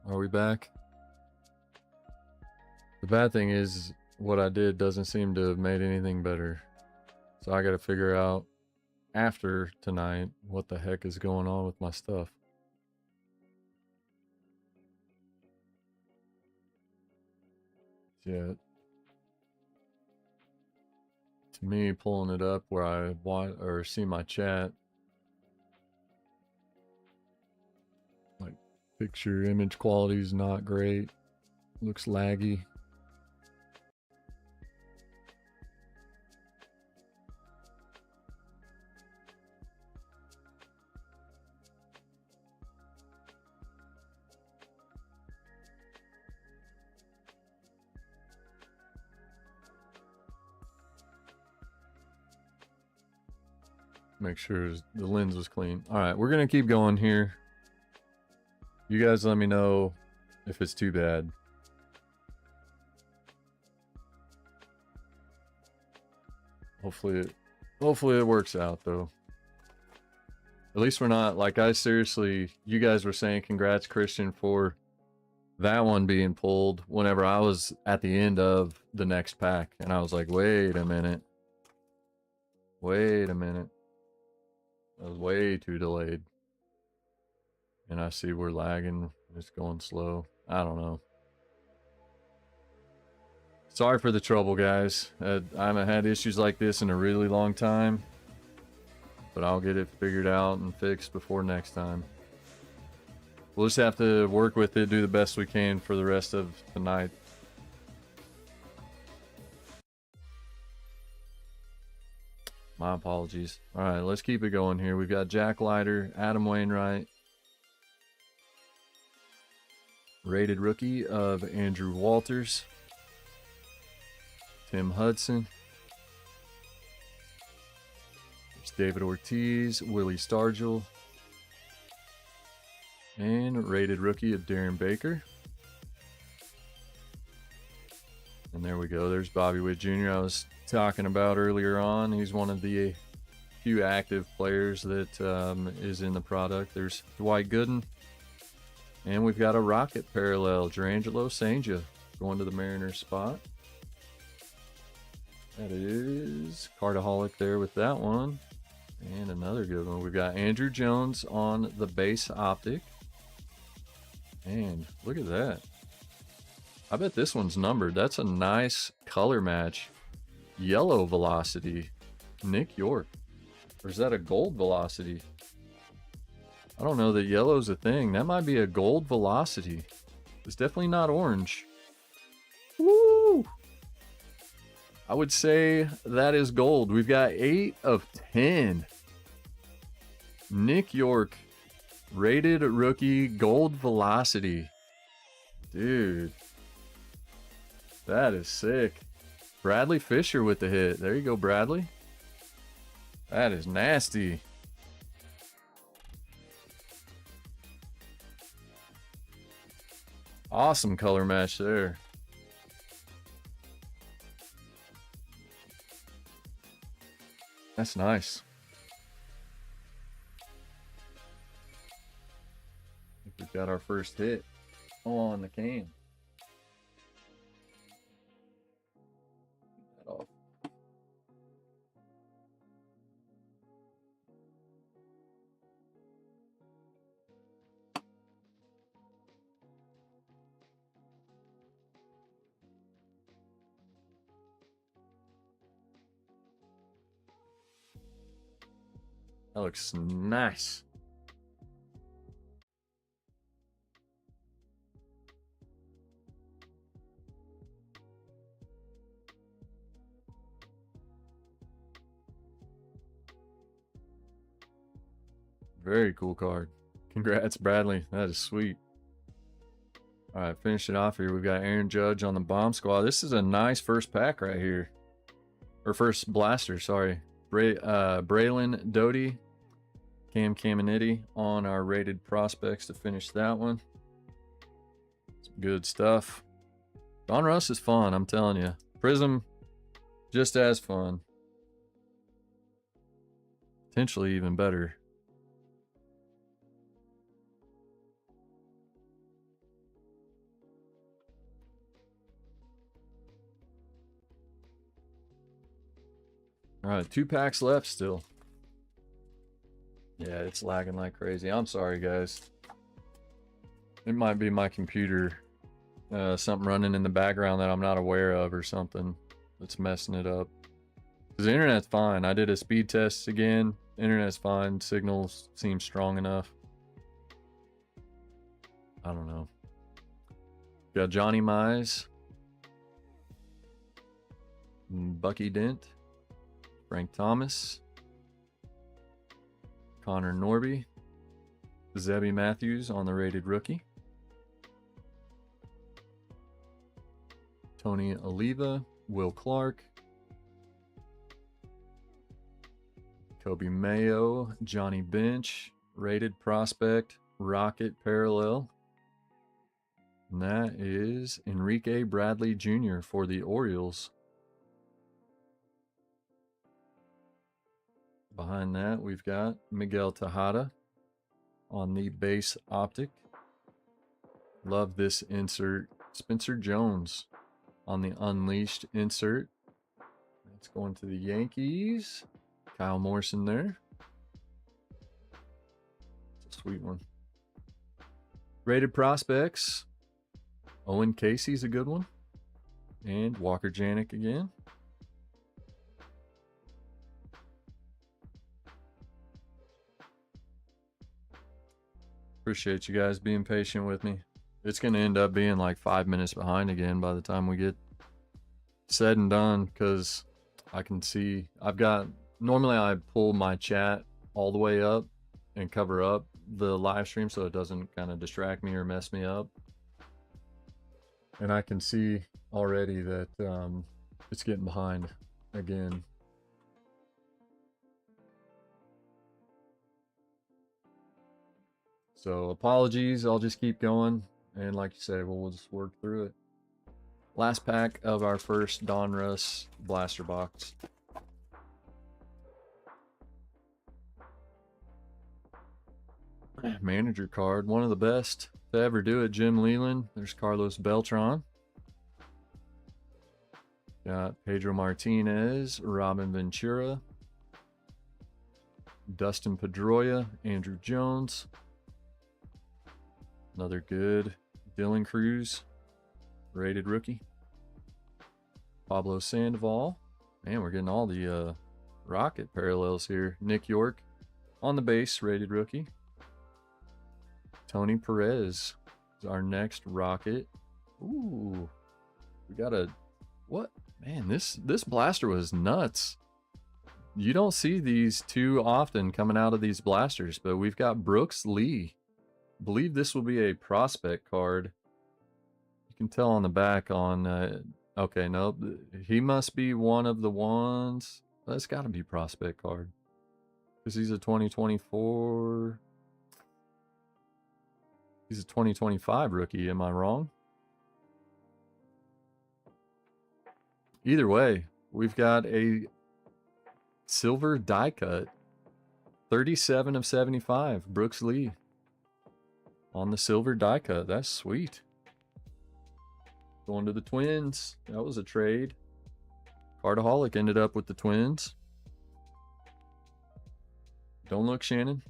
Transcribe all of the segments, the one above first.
Are we back? The bad thing is what I did doesn't seem to have made anything better. So I gotta figure out after tonight what the heck is going on with my stuff. Yeah. To me, pulling it up where I want or see my chat, like picture image quality is not great. Looks laggy. Make sure the lens was clean. All right, we're gonna keep going here. You guys let me know if it's too bad. Hopefully it works out though. At least we're not, like, I seriously, you guys were saying congrats Christian for that one being pulled whenever I was at the end of the next pack, and I was like, wait a minute. I was way too delayed. And I see we're lagging. It's going slow. I don't know. Sorry for the trouble, guys. I haven't had issues like this in a really long time. But I'll get it figured out and fixed before next time. We'll just have to work with it, do the best we can for the rest of tonight. My apologies. All right, let's keep it going here. We've got Jack Leiter, Adam Wainwright, rated rookie of Andrew Walters, Tim Hudson, there's David Ortiz, Willie Stargell, and rated rookie of Darren Baker. And there we go. There's Bobby Witt Jr. I was talking about earlier on. He's one of the few active players that is in the product. There's Dwight Gooden. And we've got a Rocket parallel, Jerangelo Sangha, going to the Mariners spot. That is Cardaholic there with that one. And another good one. We've got Andrew Jones on the base optic. And look at that. I bet this one's numbered. That's a nice color match. Yellow velocity, Nick York. Or is that a gold velocity? I don't know that yellow's a thing. That might be a gold velocity. It's definitely not orange. Woo! I would say that is gold. We've got 8 of 10. Nick York, rated rookie, gold velocity. Dude. That is sick. Bradley Fisher with the hit. There you go, Bradley. That is nasty. Awesome color match there. That's nice. I think we've got our first hit on the can. Off. That looks nice. Very cool card. Congrats, Bradley. That is sweet. All right, finish it off here. We've got Aaron Judge on the bomb squad. This is a nice first pack right here. Or first blaster, sorry. Braylon Doty, Cam Caminiti on our rated prospects to finish that one. Some good stuff. Don Russ is fun, I'm telling you. Prism, just as fun. Potentially even better. All right, 2 packs left still. Yeah, it's lagging like crazy. I'm sorry, guys. It might be my computer. Something running in the background that I'm not aware of or something that's messing it up. Because the internet's fine. I did a speed test again. Internet's fine. Signals seem strong enough. I don't know. Got Johnny Mize. Bucky Dent. Frank Thomas. Connor Norby. Zebby Matthews on the rated rookie. Tony Oliva. Will Clark. Kobe Mayo. Johnny Bench. Rated prospect. Rocket parallel. And that is Enrique Bradley Jr. for the Orioles. Behind that, we've got Miguel Tejada on the base optic. Love this insert. Spencer Jones on the unleashed insert. That's going to the Yankees. Kyle Morrison there. It's a sweet one. Rated prospects. Owen Casey's a good one. And Walker Janik again. Appreciate you guys being patient with me. It's going to end up being like 5 minutes behind again by the time we get said and done, because I can see normally I pull my chat all the way up and cover up the live stream so it doesn't kind of distract me or mess me up. And I can see already that it's getting behind again. So apologies, I'll just keep going. And like you said, we'll just work through it. Last pack of our first Donruss blaster box. Manager card, one of the best to ever do it, Jim Leland. There's Carlos Beltran. Got Pedro Martinez, Robin Ventura, Dustin Pedroia, Andrew Jones. Another good Dylan Cruz, rated rookie. Pablo Sandoval. Man, we're getting all the Rocket parallels here. Nick York on the base, rated rookie. Tony Perez is our next Rocket. Ooh, we got a what? Man, this blaster was nuts. You don't see these too often coming out of these blasters, but we've got Brooks Lee. I believe this will be a prospect card. You can tell on the back on okay, nope, he must be one of the ones. That's got to be prospect card because he's a 2024. He's a 2025 rookie. Am I wrong? Either way, we've got a silver die cut. 37 of 75. Brooks Lee on the silver die cut. That's sweet. Going to the Twins. That was a trade. Cardaholic ended up with the Twins. Don't look, Shannon.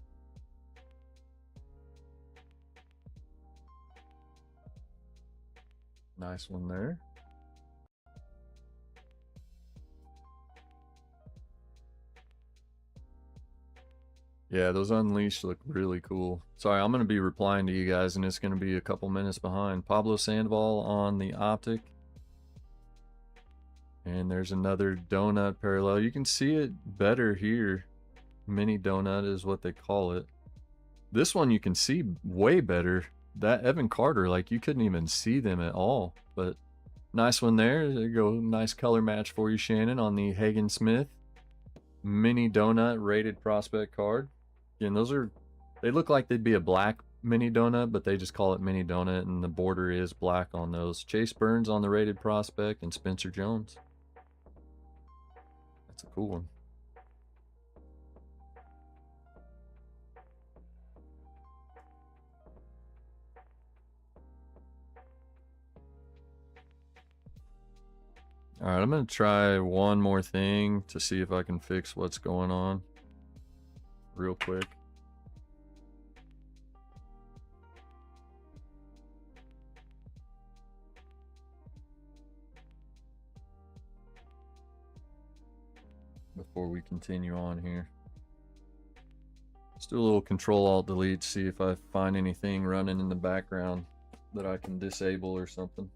Nice one there. Yeah, those unleashed look really cool. Sorry, I'm going to be replying to you guys, and it's going to be a couple minutes behind. Pablo Sandoval on the optic. And there's another donut parallel. You can see it better here. Mini donut is what they call it. This one you can see way better. That Evan Carter, like you couldn't even see them at all. But nice one there. There you go. Nice color match for you, Shannon, on the Hagen Smith mini donut rated prospect card. Again, they look like they'd be a black mini donut, but they just call it mini donut, and the border is black on those. Chase Burns on the rated prospect, and Spencer Jones. That's a cool one. All right, I'm going to try one more thing to see if I can fix what's going on real quick. Before we continue on here. Let's do a little Control-Alt-Delete, see if I find anything running in the background that I can disable or something.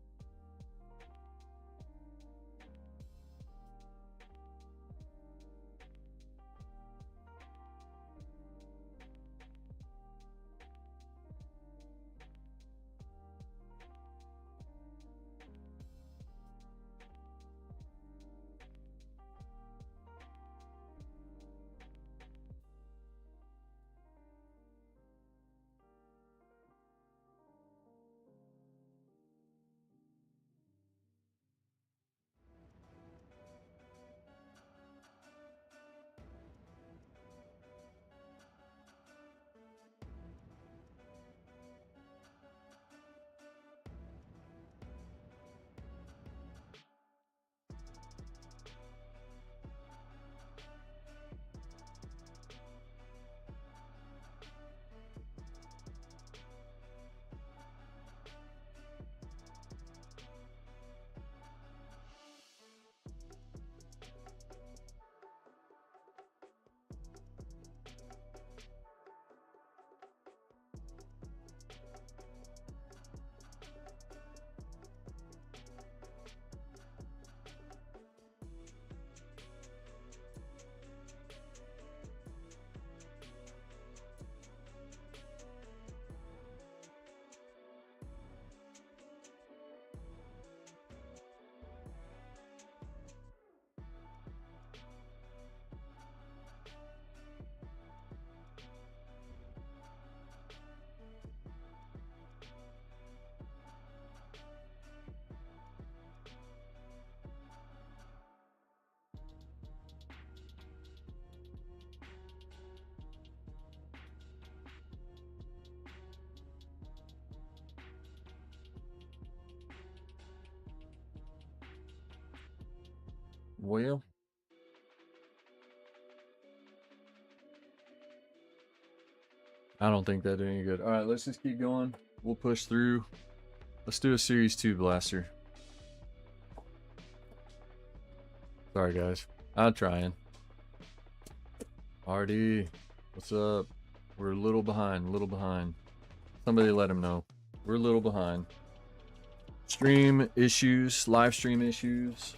Well, I don't think that did any good. All right, let's just keep going. We'll push through. Let's do a Series 2 blaster. Sorry, guys. I'm trying. RD, what's up? We're a little behind, Somebody let him know. We're a little behind. Stream issues, live stream issues.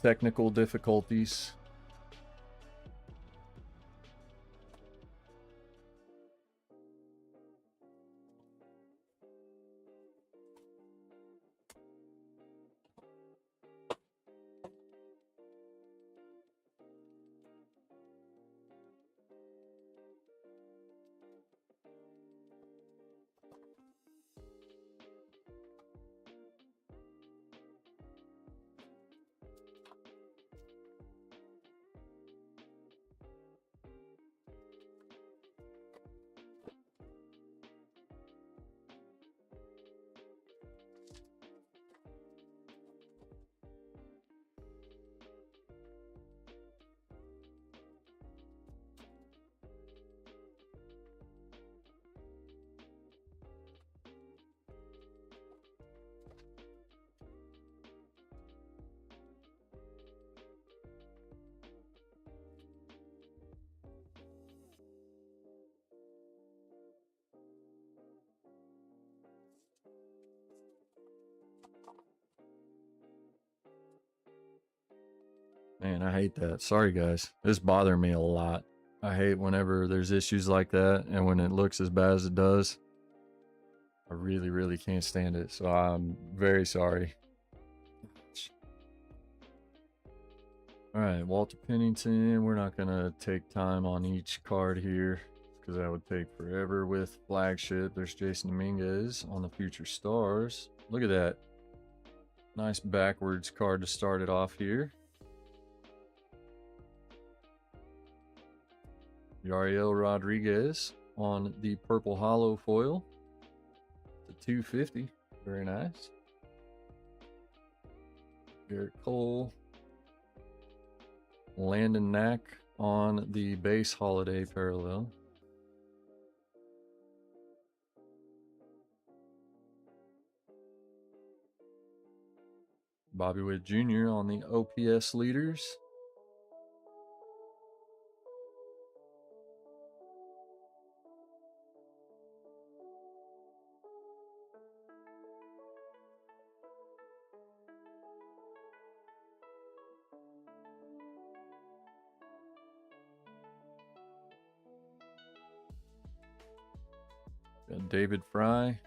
Technical difficulties. Man, I hate that. Sorry, guys. This bothers me a lot. I hate whenever there's issues like that, and when it looks as bad as it does. I really, really can't stand it. So I'm very sorry. All right, Walter Pennington. We're not going to take time on each card here because that would take forever with flagship. There's Jason Dominguez on the Future Stars. Look at that. Nice backwards card to start it off here. Yariel Rodriguez on the purple hollow foil. The 250. Very nice. Garrett Cole. Landon Knack on the base holiday parallel. Bobby Witt Jr. on the OPS leaders. Got David Fry,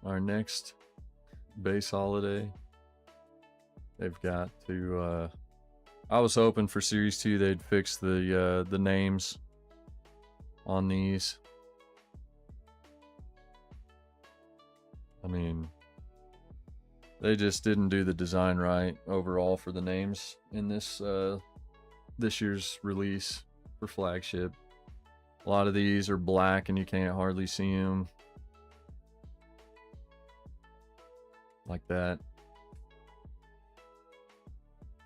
our next base holiday. They've got to I was hoping for Series 2 they'd fix the names on these. I mean, they just didn't do the design right overall for the names in this this year's release for flagship. A lot of these are black and you can't hardly see them. Like that.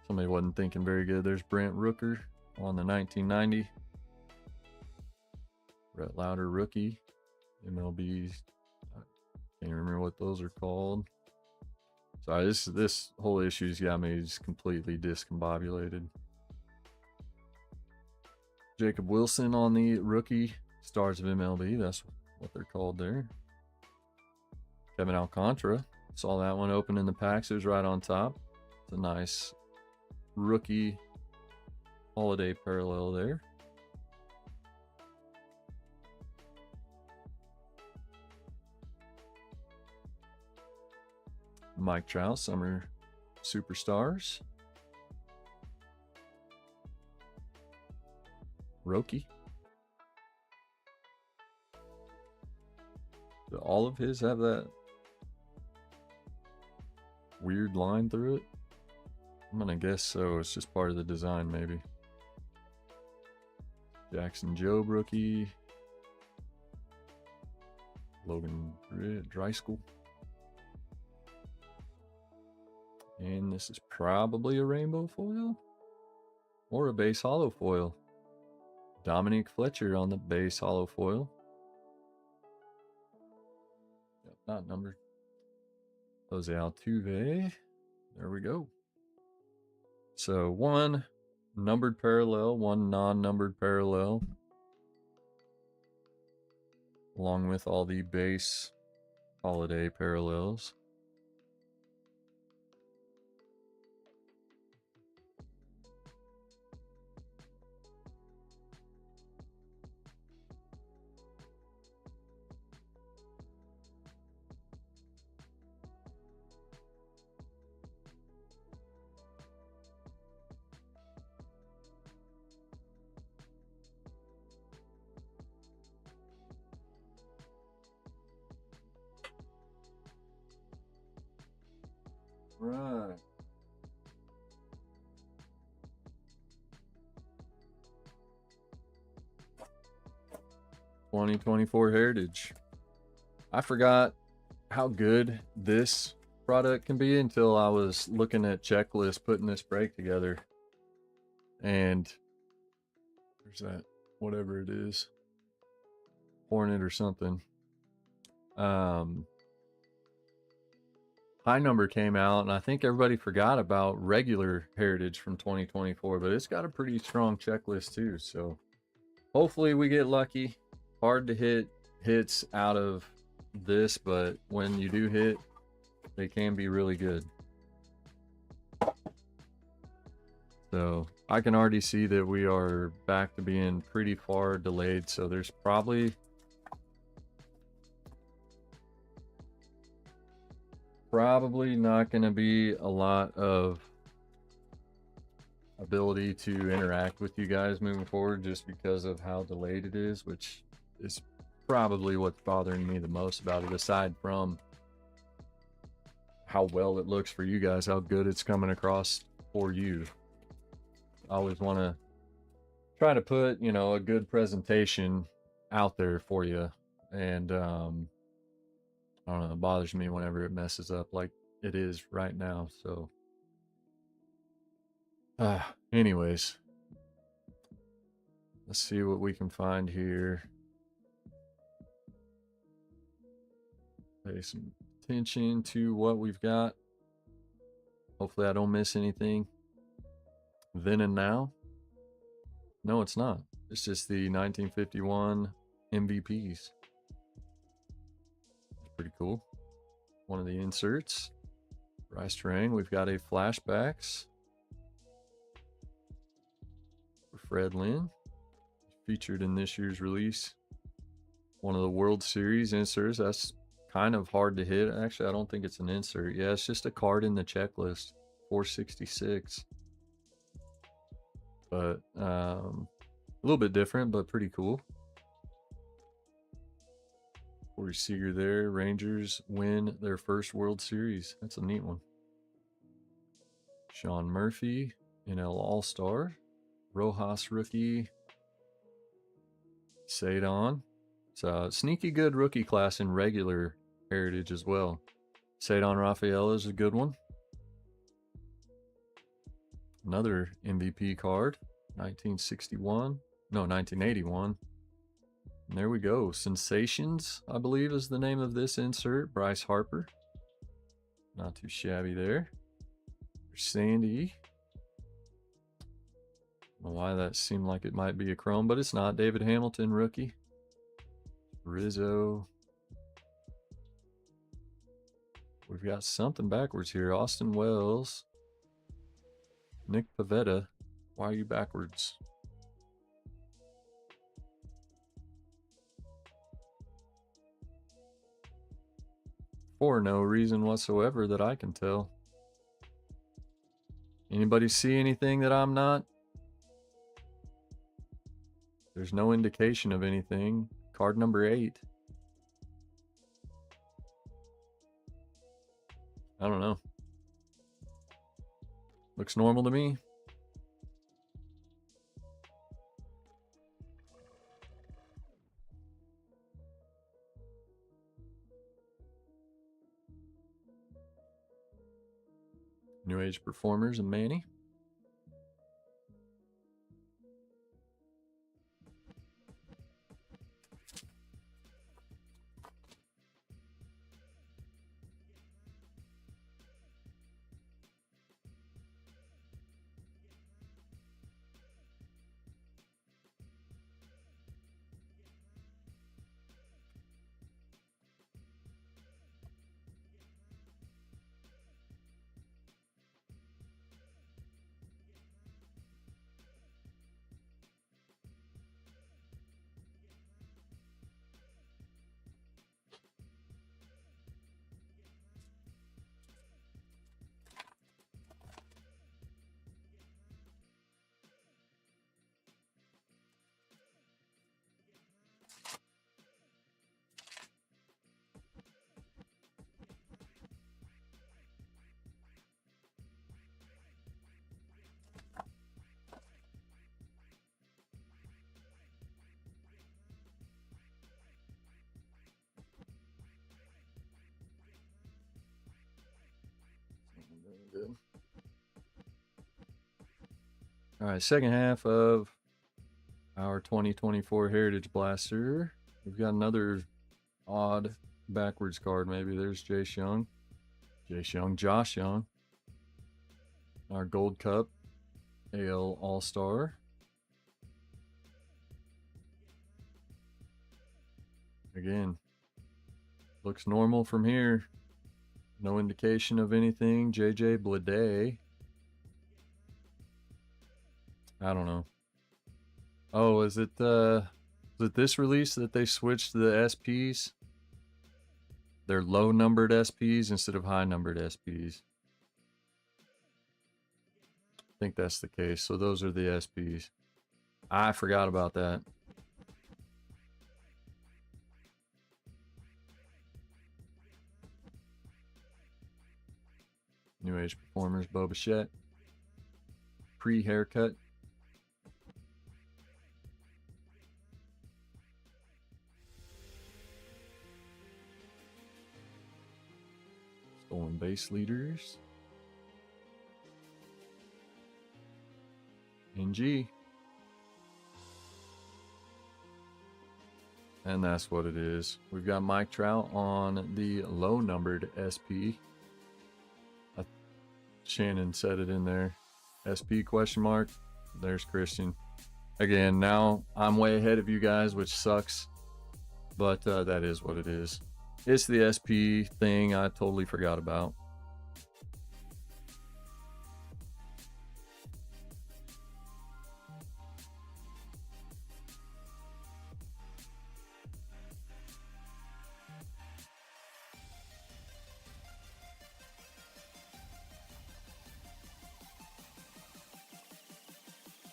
Somebody wasn't thinking very good. There's Brent Rooker on the 1990. Brett Lauder rookie. MLB. I can't remember what those are called. Sorry, this whole issue's got me just completely discombobulated. Jacob Wilson on the rookie Stars of MLB. That's what they're called there. Kevin Alcantara. Saw that one open in the packs. It was right on top. It's a nice rookie holiday parallel there. Mike Trout, Summer Superstars. Roki. Do all of his have that weird line through it? I'm gonna guess so. It's just part of the design, maybe. Jackson Jobe rookie. Logan Dreiskell. And this is probably a rainbow foil or a base hollow foil. Dominic Fletcher on the base hollow foil. Yep, not numbered. Jose Altuve. There we go. So one numbered parallel, one non-numbered parallel, along with all the base holiday parallels. Right. '24 Heritage. I forgot how good this product can be until I was looking at checklists putting this break together. And there's that, whatever it is, Hornet or something. High number came out, and I think everybody forgot about regular Heritage from 2024, but it's got a pretty strong checklist too. So hopefully we get lucky. Hard to hit hits out of this, but when you do hit, they can be really good. So I can already see that we are back to being pretty far delayed. So there's probably not going to be a lot of ability to interact with you guys moving forward just because of how delayed it is, which is probably what's bothering me the most about it, aside from how well it looks for you guys, how good it's coming across for you. I always want to try to put, you know, a good presentation out there for you, and I don't know, it bothers me whenever it messes up like it is right now. So Anyways, let's see what we can find here. Pay some attention to what we've got. Hopefully I don't miss anything. Then and Now? No, it's not. It's just the 1951 MVPs. Pretty cool. One of the inserts. Rice Terrain. We've got a flashbacks for Fred Lynn. Featured in this year's release. One of the World Series inserts. That's kind of hard to hit. Actually, I don't think it's an insert. Yeah, it's just a card in the checklist. 466. But a little bit different, but pretty cool. Corey Seager there. Rangers win their first World Series. That's a neat one. Sean Murphy, NL All-Star. Rojas rookie. Sadon. It's a sneaky good rookie class in regular Heritage as well. Sadon Rafaela is a good one. Another MVP card. 1961. No, 1981. And there we go. Sensations, I believe, is the name of this insert. Bryce Harper. Not too shabby there. There's Sandy. I don't know why that seemed like it might be a chrome, but it's not. David Hamilton, rookie. Rizzo. We've got something backwards here. Austin Wells. Nick Pavetta. Why are you backwards? For no reason whatsoever that I can tell. Anybody see anything that I'm not? There's no indication of anything. Card number 8. I don't know. Looks normal to me. New Age Performers and Manny. Good. All right, second half of our 2024 Heritage Blaster. We've got another odd backwards card, maybe. There's Josh Young. Our Gold Cup AL All-Star. Again, looks normal from here. No indication of anything. JJ Bleday. I don't know. Oh, is it this release that they switched the SPs? They're low numbered SPs instead of high numbered SPs. I think that's the case. So those are the SPs. I forgot about that. New Age Performers, Bo Bichette. Pre-haircut. Stolen base leaders. NG. And that's what it is. We've got Mike Trout on the low numbered SP. Shannon said it in there. SP question mark. There's Christian. Again, now I'm way ahead of you guys, which sucks. But that is what it is. It's the SP thing I totally forgot about.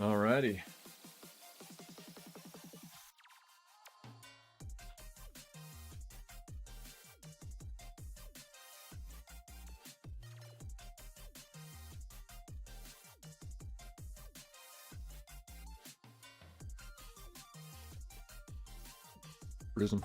Alrighty. Prism.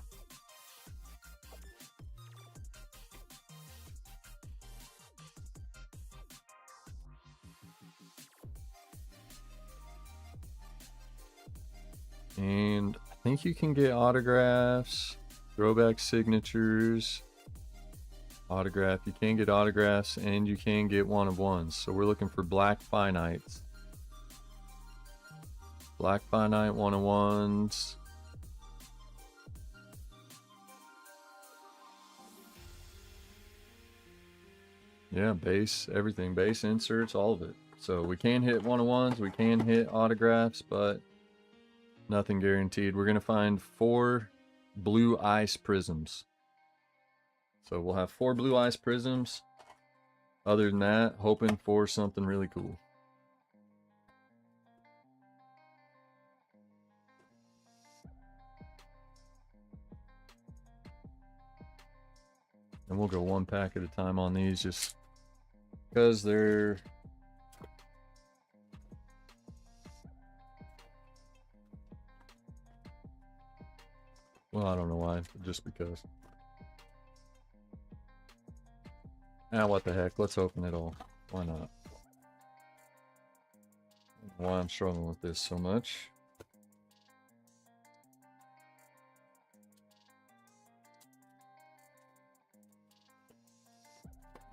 And I think you can get autographs, throwback signatures, autograph. You can get autographs and you can get one of ones. So we're looking for black finites. Black finite one of ones. Yeah, base, everything, base inserts, all of it. So we can hit one of ones, we can hit autographs, but nothing guaranteed. We're going to find 4 blue ice prisms. So we'll have 4 blue ice prisms. Other than that, hoping for something really cool. And we'll go 1 pack at a time on these just because they're... Well, I don't know why, just because. Ah, what the heck, let's open it all. Why not? Why I'm struggling with this so much.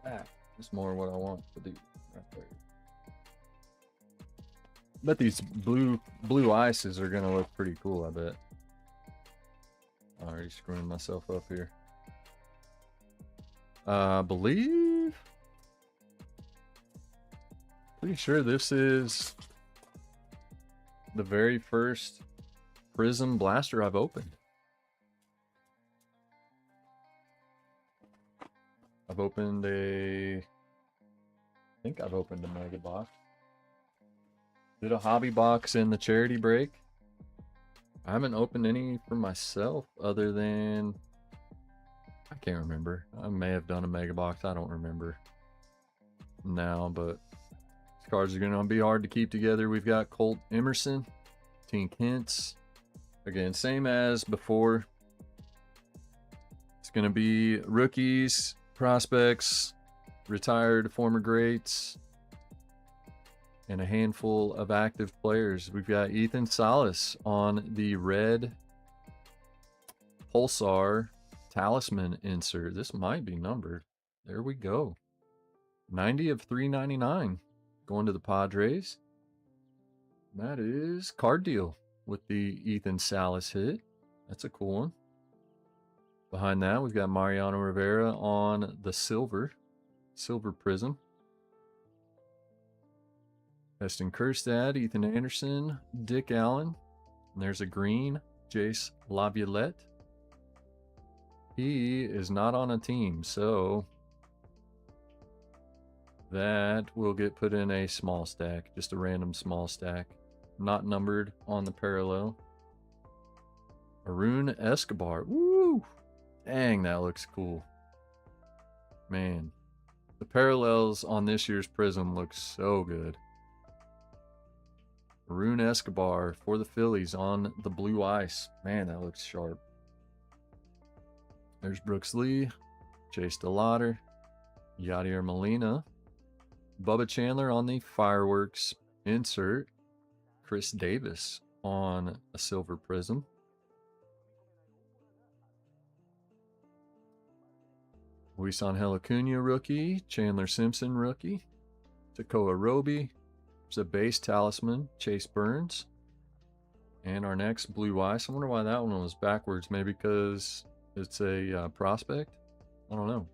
That's more what I want to do right there. Bet these blue ices are gonna look pretty cool, I bet. Already screwing myself up here. I believe, pretty sure this is the very first Prism blaster I've opened. I've opened I think I've opened a mega box. Did a hobby box in the charity break. I haven't opened any for myself other than, I can't remember. I may have done a mega box. I don't remember now, but these cards are going to be hard to keep together. We've got Colt Emerson, Tink Hintz. Again, same as before. It's going to be rookies, prospects, retired former greats, and a handful of active players. We've got Ethan Salas on the red Pulsar Talisman insert. This might be numbered. There we go. 90 of 399 going to the Padres. That is card deal with the Ethan Salas hit. That's a cool one. Behind that, we've got Mariano Rivera on the silver prism. Heston Kjerstad, Ethan Anderson, Dick Allen. And there's a green, Jace Laviolette. He is not on a team, so that will get put in a small stack, just a random small stack. Not numbered on the parallel. Arun Escobar. Woo! Dang, that looks cool. Man, the parallels on this year's Prism look so good. Arun Escobar for the Phillies on the blue ice. Man, that looks sharp. There's Brooks Lee, Chase DeLauder, Yadier Molina, Bubba Chandler on the fireworks insert. Chris Davis on a silver prism. Wisan Helacuna rookie. Chandler Simpson rookie. Takoa Roby. There's a base talisman. Chase Burns. And our next blue ice. I wonder why that one was backwards. Maybe because it's a prospect? I don't know.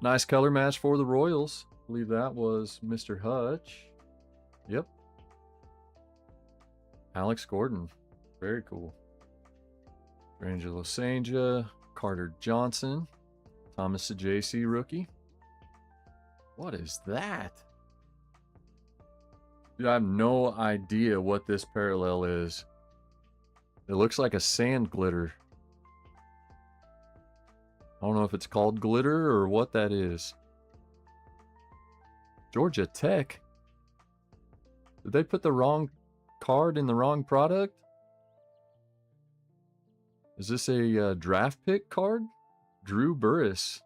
Nice color match for the Royals. I believe that was Mr. Hutch. Yep. Alex Gordon. Very cool. Angelo Sanja. Carter Johnson. Thomas Sajaci rookie. What is that? Dude, I have no idea what this parallel is. It looks like a sand glitter. I don't know if it's called glitter or what that is. Georgia Tech? Did they put the wrong card in the wrong product? Is this a draft pick card? Drew Burris.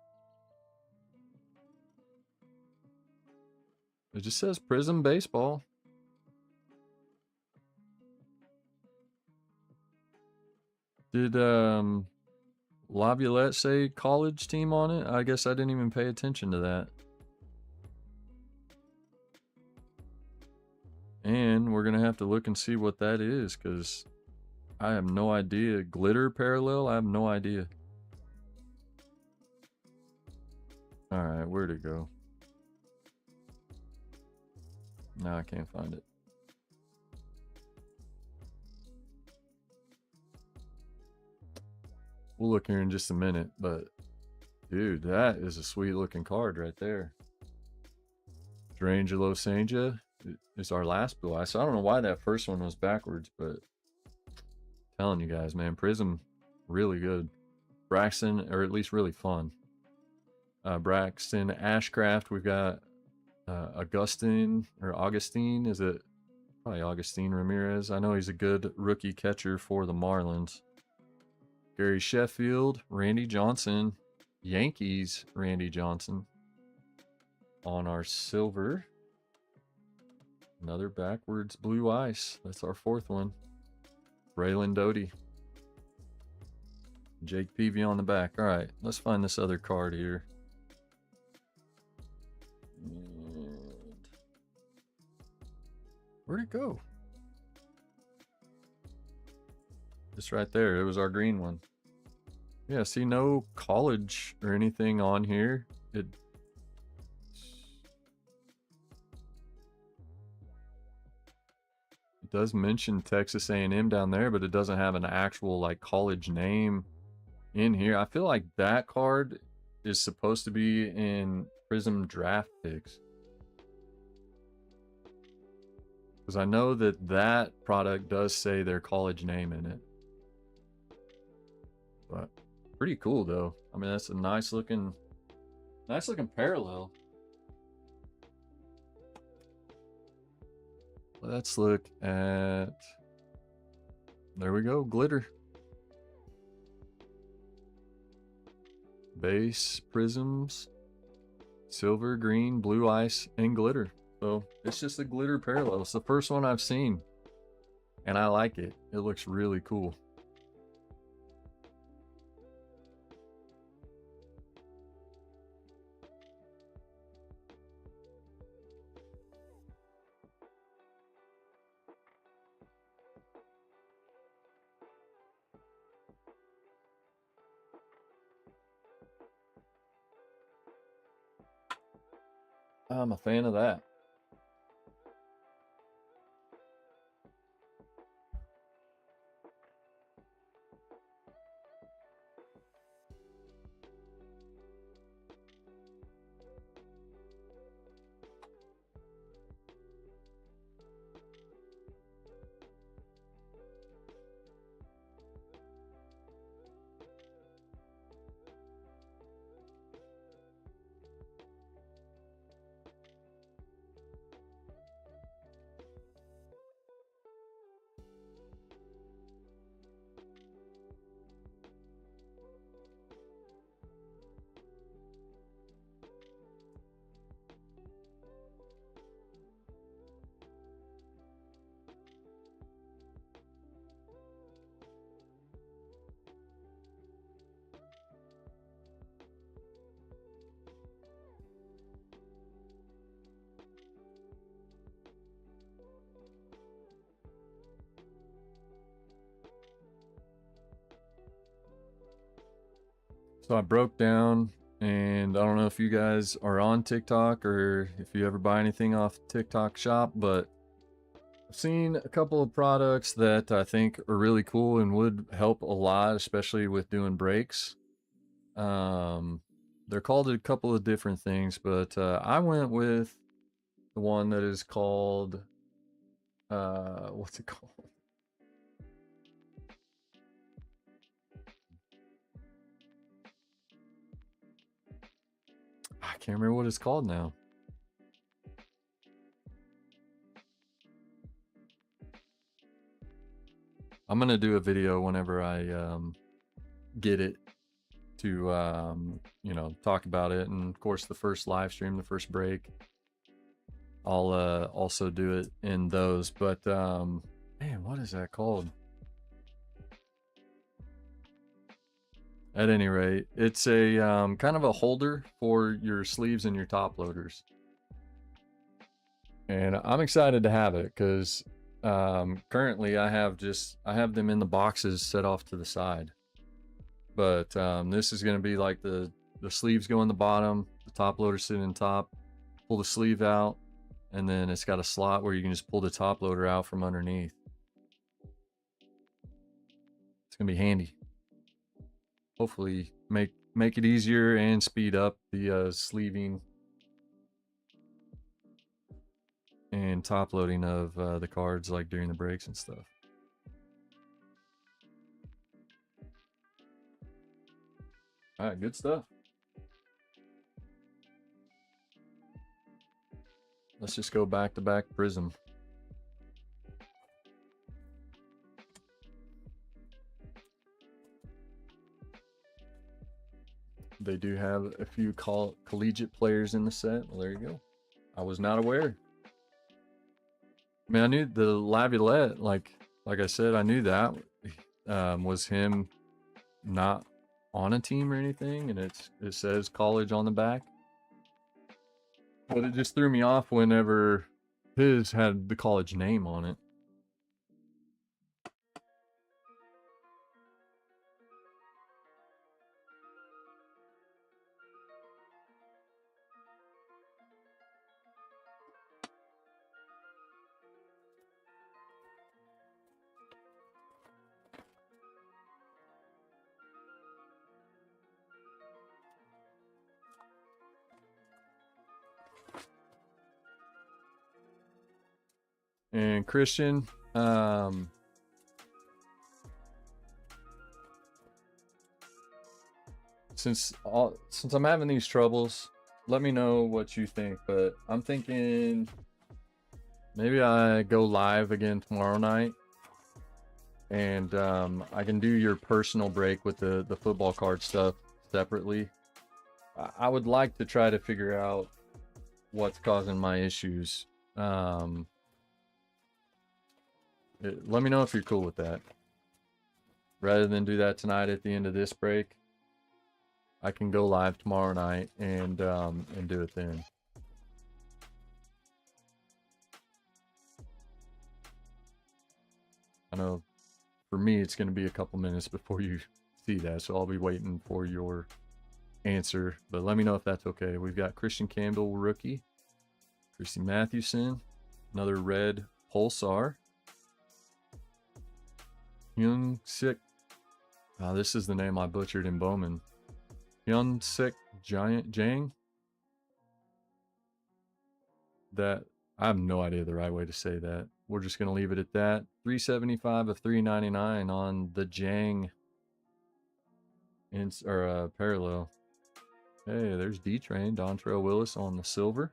It just says Prism Baseball. Did Laviolette say college team on it? I guess I didn't even pay attention to that. And we're going to have to look and see what that is, because I have no idea. Glitter parallel? I have no idea. Alright, where'd it go? No, I can't find it. We'll look here in just a minute, but dude, that is a sweet looking card right there. Angelo Sanja is our last blue eye. So I don't know why that first one was backwards, but I'm telling you guys, man, Prism, really good. Braxton, or at least really fun. Braxton Ashcraft, we've got Augustine, is it? Probably Augustine Ramirez. I know he's a good rookie catcher for the Marlins. Gary Sheffield, Randy Johnson, Yankees Randy Johnson on our silver. Another backwards blue ice. That's our fourth one. Braylon Doty. Jake Peavy on the back. All right, let's find this other card here. And where'd it go? Just right there. It was our green one. Yeah, see, no college or anything on here. It does mention Texas A&M down there, but it doesn't have an actual like college name in here. I feel like that card is supposed to be in Prism draft picks, because I know that that product does say their college name in it. But pretty cool though. I mean, that's a nice looking parallel. Let's look at, there we go, glitter. Base, prisms, silver, green, blue ice, and glitter. So it's just a glitter parallel. It's the first one I've seen, and I like it. It looks really cool. I'm a fan of that. So I broke down, and I don't know if you guys are on TikTok or if you ever buy anything off TikTok shop, but I've seen a couple of products that I think are really cool and would help a lot, especially with doing brakes. They're called a couple of different things, but I went with the one that is called, what's it called? I can't remember what it's called now. I'm gonna do a video whenever I get it to you know, talk about it, and of course the first live stream, the first break, I'll also do it in those. But man, what is that called? At any rate, it's a kind of a holder for your sleeves and your top loaders, and I'm excited to have it because currently I have them in the boxes set off to the side. But this is going to be like the sleeves go in the bottom, the top loader sitting in top, pull the sleeve out, and then it's got a slot where you can just pull the top loader out from underneath. It's going to be handy. Hopefully make it easier and speed up the sleeving and top loading of the cards, like during the breaks and stuff. All right, good stuff. Let's just go back to back Prism. They do have a few collegiate players in the set. Well, there you go. I was not aware. I mean, I knew the Laviolette, like I said, I knew that was him not on a team or anything, and it says college on the back. But it just threw me off whenever his had the college name on it. And Christian, since I'm having these troubles, let me know what you think. But I'm thinking maybe I go live again tomorrow night, and I can do your personal break with the football card stuff separately. I would like to try to figure out what's causing my issues. Let me know if you're cool with that. Rather than do that tonight at the end of this break, I can go live tomorrow night and do it then. I know for me it's going to be a couple minutes before you see that, so I'll be waiting for your answer. But let me know if that's okay. We've got Christian Campbell, rookie. Christy Mathewson, another red Pulsar. Hyun Sik. This is the name I butchered in Bowman. Hyun Sik Jang. That, I have no idea the right way to say that. We're just going to leave it at that. 375 of 399 on the Jang parallel. Hey, there's D-Train, Dontrell Willis on the silver.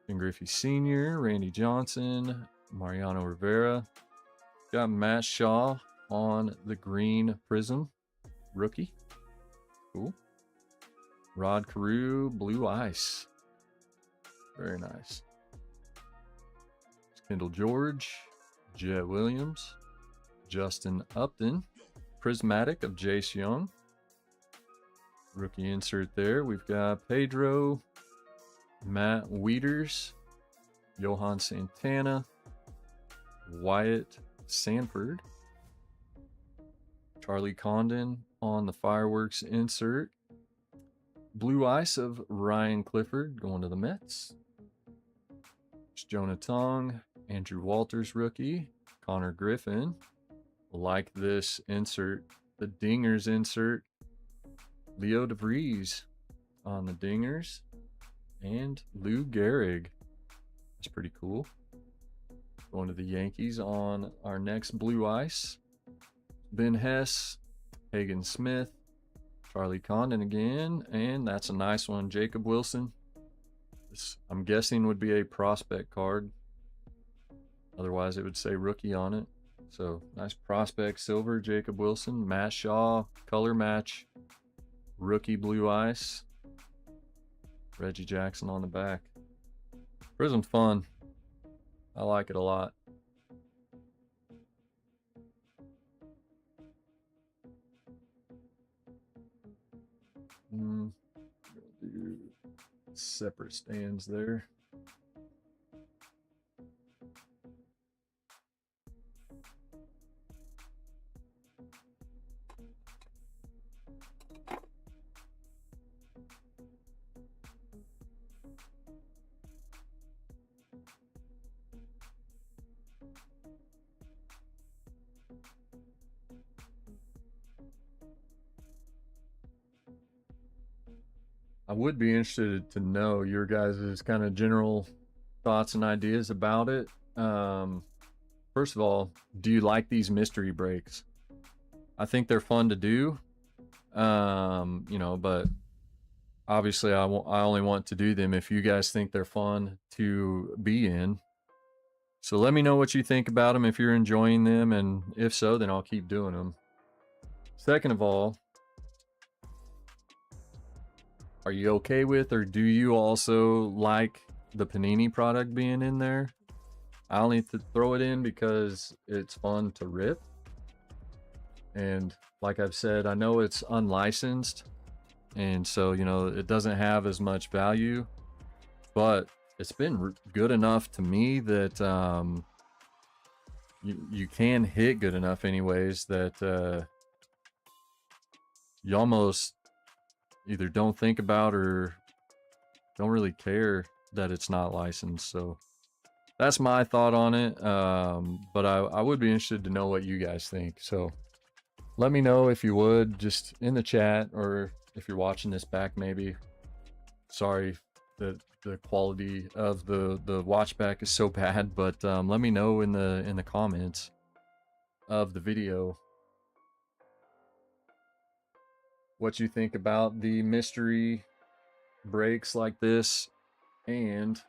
Ken Griffey Sr., Randy Johnson, Mariano Rivera. Got Matt Shaw on the green Prism, rookie. Cool. Rod Carew, blue ice. Very nice. Kendall George, Jet Williams, Justin Upton, Prismatic of Jace Young. Rookie insert there. We've got Pedro, Matt Wieters, Johan Santana, Wyatt Sanford, Charlie Condon on the fireworks insert. Blue Ice of Ryan Clifford going to the Mets. Jonah Tong, Andrew Walters rookie, Connor Griffin. Like this insert, the Dingers insert. Leo DeVries on the Dingers. And Lou Gehrig. That's pretty cool. Going to the Yankees on our next Blue Ice. Ben Hess, Hagen Smith, Charlie Condon again, and that's a nice one. Jacob Wilson. This, I'm guessing, would be a prospect card. Otherwise, it would say rookie on it. So, nice prospect silver, Jacob Wilson. Matt Shaw, color match, rookie Blue Ice. Reggie Jackson on the back. Prism fun. I like it a lot. Do separate stands there. I would be interested to know your guys' kind of general thoughts and ideas about it. First of all, do you like these mystery breaks? I think they're fun to do, you know, but obviously I only want to do them if you guys think they're fun to be in. So let me know what you think about them, if you're enjoying them, and if so, then I'll keep doing them. Second of all, are you okay with, or do you also like the Panini product being in there? I only throw it in because it's fun to rip. And like I've said, I know it's unlicensed, and so, you know, it doesn't have as much value, but it's been good enough to me that you can hit good enough anyways that you almost either don't think about or don't really care that it's not licensed. So that's my thought on it. But I would be interested to know what you guys think. So let me know if you would, just in the chat, or if you're watching this back maybe. Sorry that the quality of the watch back is so bad, but let me know in the comments of the video what you think about the mystery breaks like this, and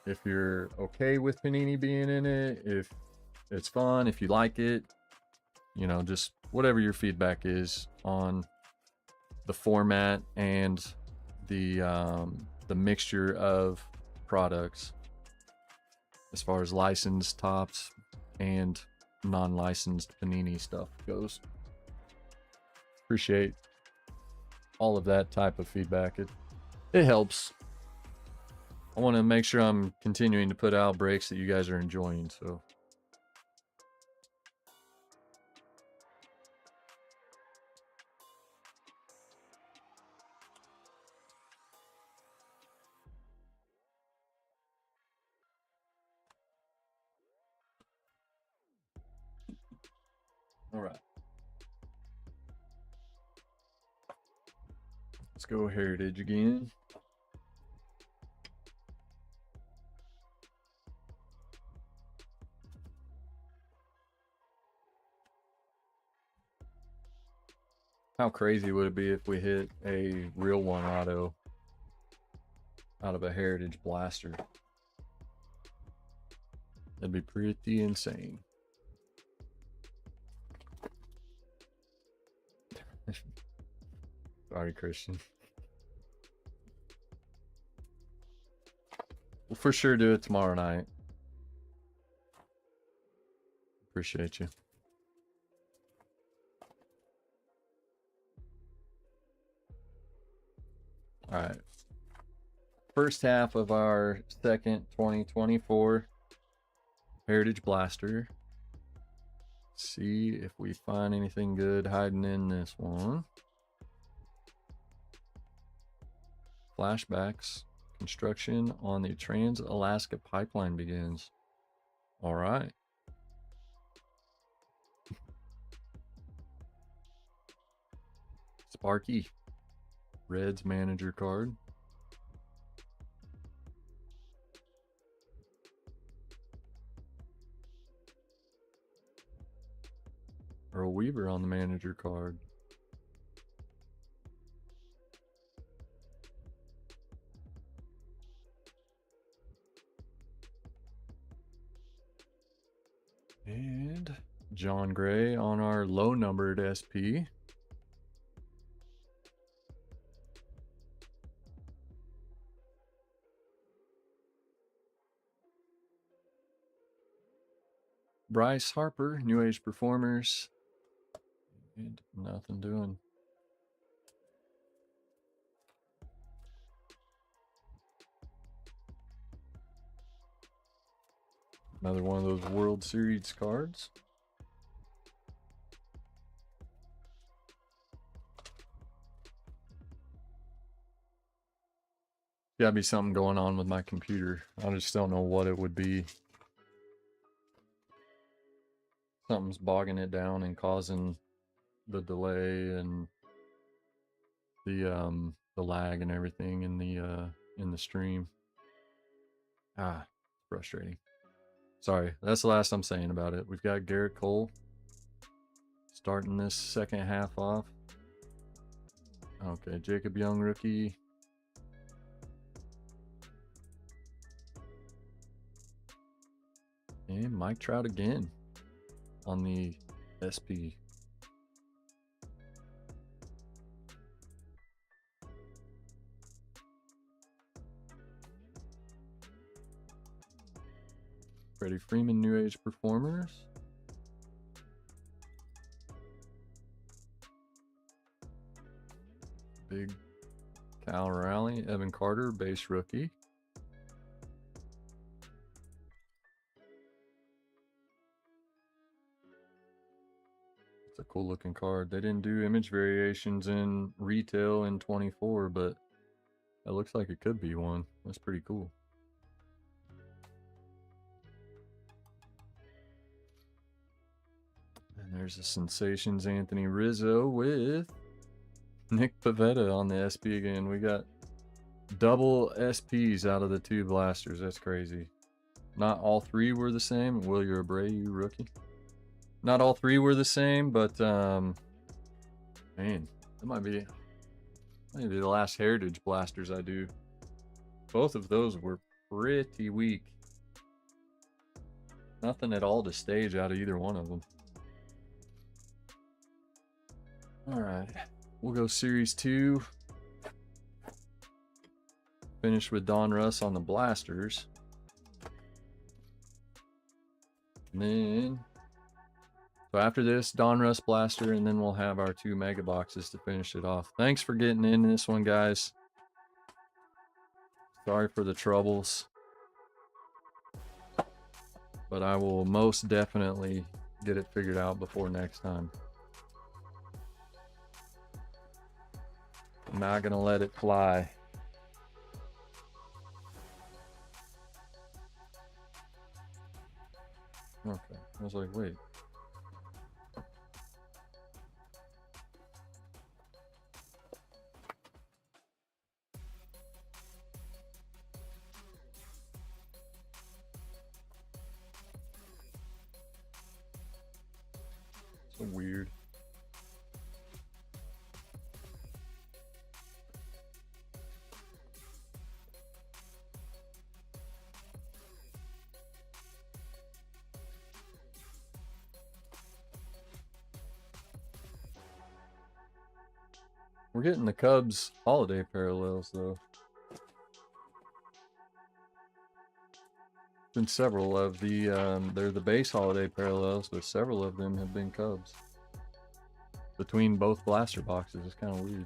if you're okay with Panini being in it, if it's fun, if you like it, you know, just whatever your feedback is on the format and the mixture of products as far as licensed tops and non-licensed Panini stuff goes. Appreciate all of that type of feedback. It helps. I want to make sure I'm continuing to put out breaks that you guys are enjoying, so all right. Let's go Heritage again. How crazy would it be if we hit a real one auto out of a Heritage blaster? That'd be pretty insane. Sorry, Christian. We'll for sure do it tomorrow night. Appreciate you. All right. First half of our second 2024 Heritage Blaster. See if we find anything good hiding in this one. Flashbacks. Construction on the Trans-Alaska Pipeline begins. All right. Sparky. Reds manager card. Earl Weaver on the manager card. And John Gray on our low numbered SP. Bryce Harper, New Age Performers. And nothing doing. Another one of those World Series cards. Gotta be something going on with my computer. I just don't know what it would be. Something's bogging it down and causing the delay and the lag and everything in the stream. Frustrating. Sorry, that's the last I'm saying about it. We've got Garrett Cole starting this second half off. Okay, Jacob Young rookie. And Mike Trout again on the SP. Freddie Freeman, New Age Performers. Big Cal Raleigh, Evan Carter, base rookie. It's a cool looking card. They didn't do image variations in retail in 24, but it looks like it could be one. That's pretty cool. And there's a Sensations Anthony Rizzo with Nick Pivetta on the SP again. We got double SPs out of the two blasters. That's crazy. Not all three were the same. Will, you're Abreu, rookie. Not all three were the same, but man, that might be the last Heritage blasters I do. Both of those were pretty weak. Nothing at all to stage out of either one of them. All right, we'll go Series 2. Finish with Don Russ on the blasters. And then, so after this, Don Russ blaster, and then we'll have our 2 mega boxes to finish it off. Thanks for getting in this one, guys. Sorry for the troubles, but I will most definitely get it figured out before next time. I'm not gonna let it fly. Okay, I was like, wait. So weird. We're getting the Cubs holiday parallels though. Been several of the they're the base holiday parallels, but several of them have been Cubs between both blaster boxes. It's kind of weird.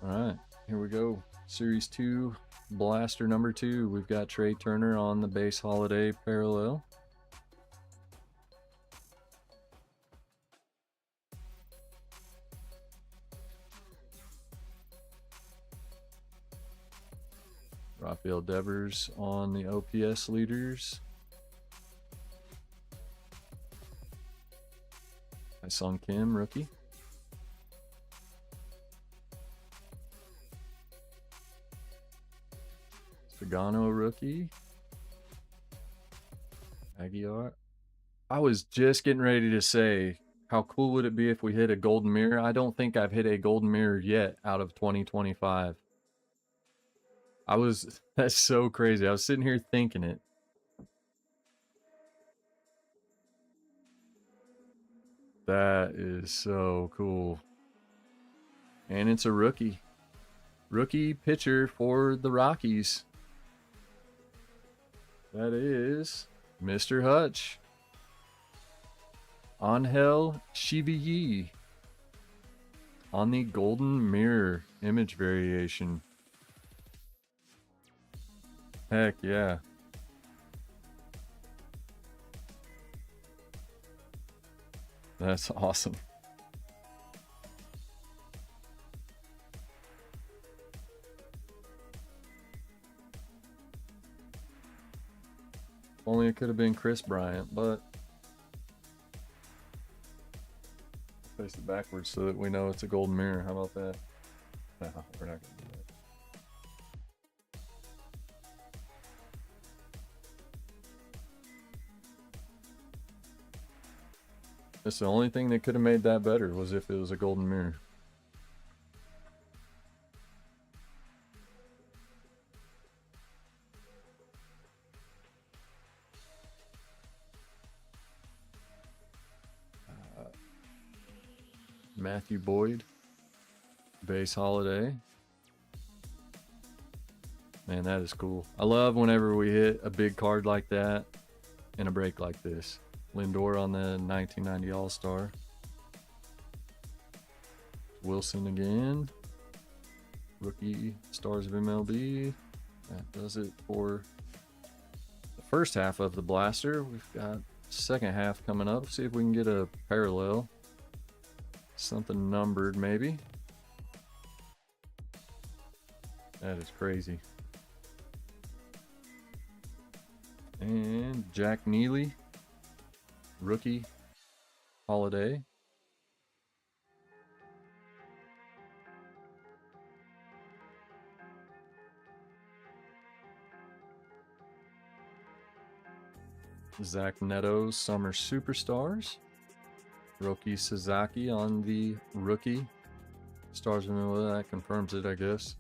All right, Here we go. Series 2, blaster number 2. We've got Trey Turner on the base holiday parallel. Rafael Devers on the OPS leaders. Sung Kim, rookie. Pagano, rookie. Aguiar. I was just getting ready to say, how cool would it be if we hit a golden mirror? I don't think I've hit a golden mirror yet out of 2025. That's so crazy. I was sitting here thinking it. That is so cool. And it's a rookie. Rookie pitcher for the Rockies. That is Mr. Hutch. Angel Shibiyi on the golden mirror image variation. Heck yeah. That's awesome. Only it could have been Chris Bryant, but face it backwards so that we know it's a golden mirror. How about that? No, we're not gonna do that. That's the only thing that could have made that better, was if it was a golden mirror. Matthew Boyd, base holiday. Man, that is cool. I love whenever we hit a big card like that in a break like this. Lindor on the 1990 All-Star. Wilson again. Rookie Stars of MLB. That does it for the first half of the blaster. We've got second half coming up. See if we can get a parallel. Something numbered, maybe. That is crazy. And Jack Neely, rookie holiday. Zach Neto's Summer Superstars. Roki Sasaki on the rookie Stars of MLB. That confirms it, I guess.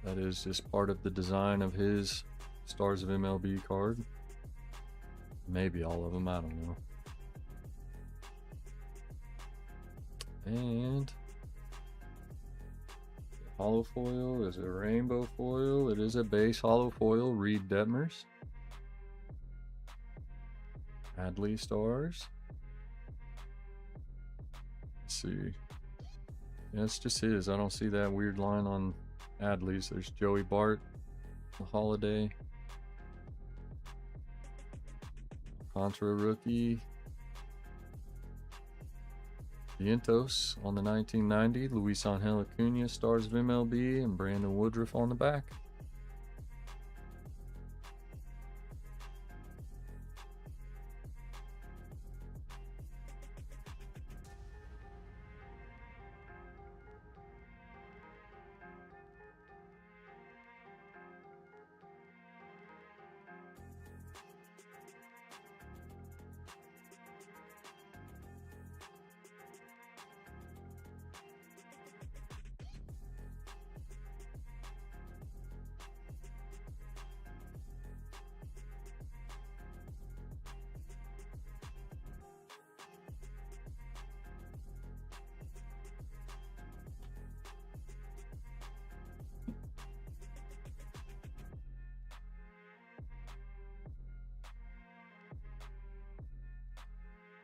That is just part of the design of his Stars of MLB card. Maybe all of them, I don't know. And hollow foil is a rainbow foil. It is a base hollow foil. Reed Detmers. Adley Stars. Let's see. Yeah, it's just his. I don't see that weird line on Adley's. There's Joey Bart, the holiday. Contra rookie. Vientos on the 1990. Luis Angel Acuna, Stars of MLB, and Brandon Woodruff on the back.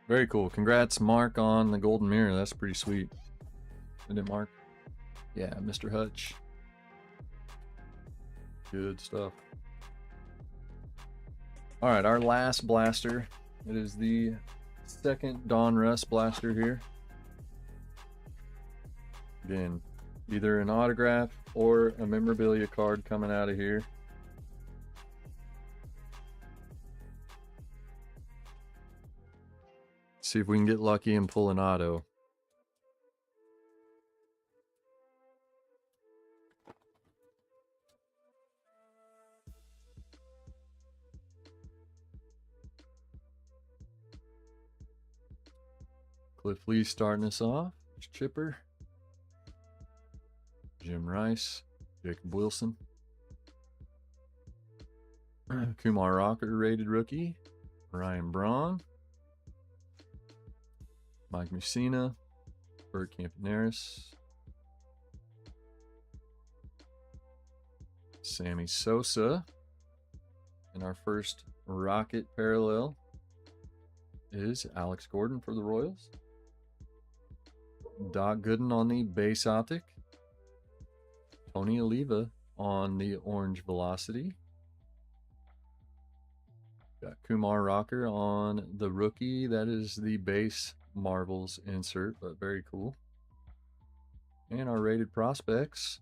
Very cool. Congrats, Mark, on the golden mirror. That's pretty sweet. Isn't it, Mark? Yeah, Mr. Hutch. Good stuff. All right, our last blaster. It is the second Dawn Rust blaster here. Again, either an autograph or a memorabilia card coming out of here. See if we can get lucky and pull an auto. Cliff Lee starting us off. There's Chipper. Jim Rice. Jacob Wilson. Kumar Rocker, rated rookie. Ryan Braun. Mike Mussina. Bert Campaneris. Sammy Sosa. And our first Rocket parallel is Alex Gordon for the Royals. Doc Gooden on the base optic. Tony Oliva on the orange velocity. Got Kumar Rocker on the rookie. That is the base Marvels insert, but very cool. And our rated prospects,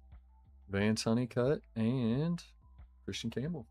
Vance Honeycutt and Christian Campbell.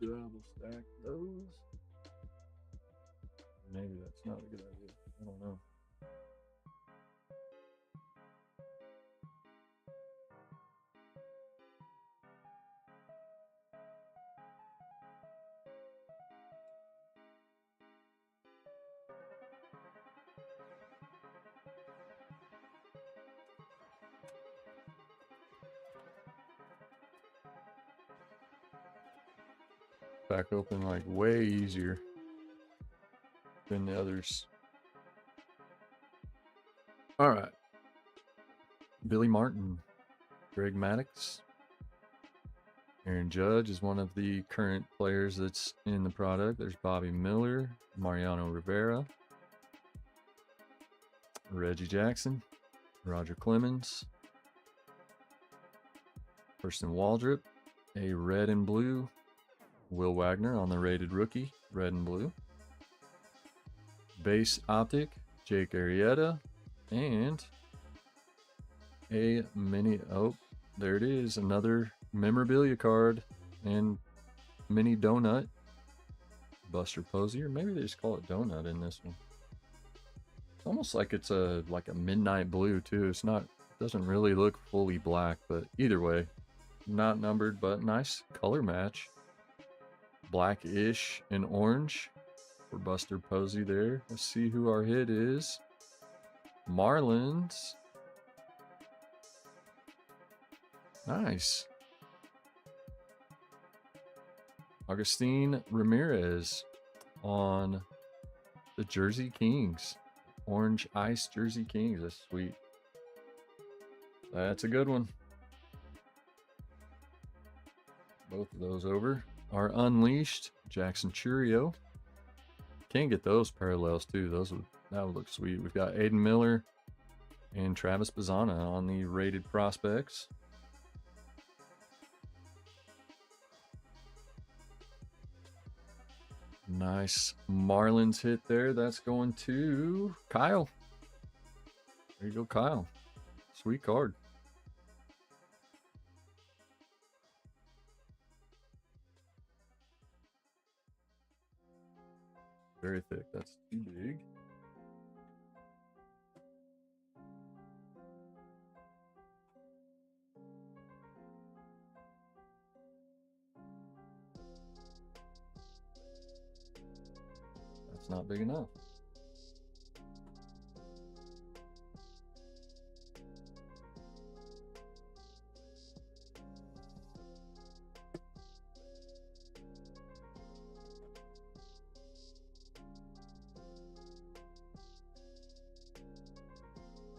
Double stack those. Maybe that's not a good idea. I don't know. Back open like way easier than the others. All right. Billy Martin, Greg Maddux. Aaron Judge is one of the current players that's in the product. There's Bobby Miller, Mariano Rivera, Reggie Jackson, Roger Clemens, Kirsten Waldrop, a red and blue, Will Wagner on the rated rookie, red and blue. Base optic, Jake Arrieta, and a mini, oh, there it is, another memorabilia card and mini donut, Buster Posey, or maybe they just call it donut in this one. It's almost like it's a midnight blue too. It's not, doesn't really look fully black, but either way, not numbered, but nice color match. Blackish and orange for Buster Posey there. Let's see who our hit is. Marlins. Nice. Agustin Ramirez on the Jersey Kings. Orange Ice Jersey Kings. That's sweet. That's a good one. Both of those over. Our Unleashed, Jackson Churio. Can't get those parallels too. That would look sweet. We've got Aiden Miller and Travis Bazzana on the rated prospects. Nice Marlins hit there. That's going to Kyle. There you go, Kyle. Sweet card. Very thick. That's too big. not big enough.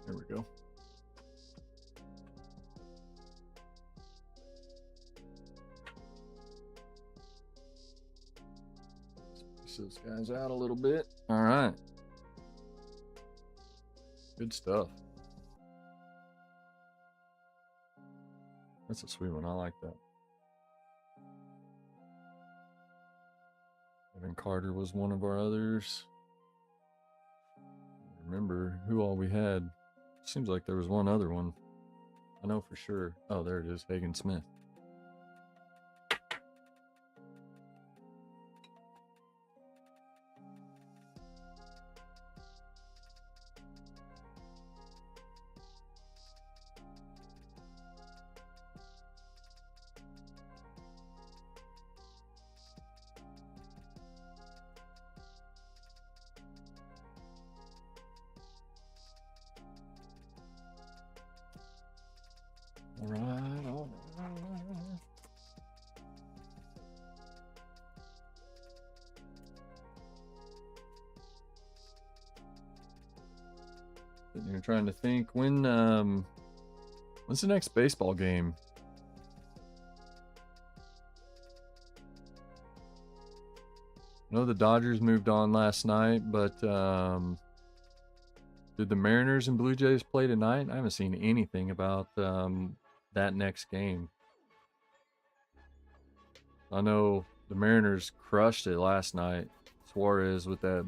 There we go. Space those guys out a little bit. All right. Good stuff. That's a sweet one. I like that. Evan Carter was one of our others. Remember who all we had. Seems like there was one other one. I know for sure. Oh, there it is. Hagen Smith. All right. You're trying to think when's the next baseball game? I know the Dodgers moved on last night, but did the Mariners and Blue Jays play tonight? I haven't seen anything about that next game. I know the Mariners crushed it last night. Suarez with that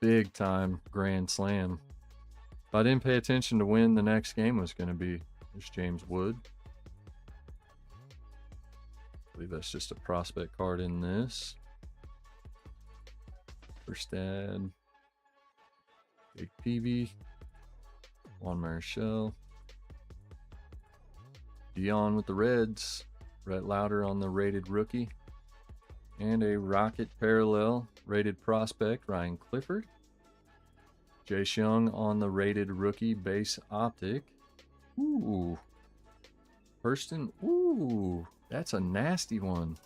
big time grand slam. But I didn't pay attention to when the next game was going to be. There's James Wood. I believe that's just a prospect card in this. Verstad. Big Peavy. Juan Marichal. Dion with the Reds. Rhett Lauder on the rated rookie. And a Rocket parallel rated prospect, Ryan Clifford. Jace Young on the rated rookie base optic. Ooh. Hurston. Ooh. That's a nasty one.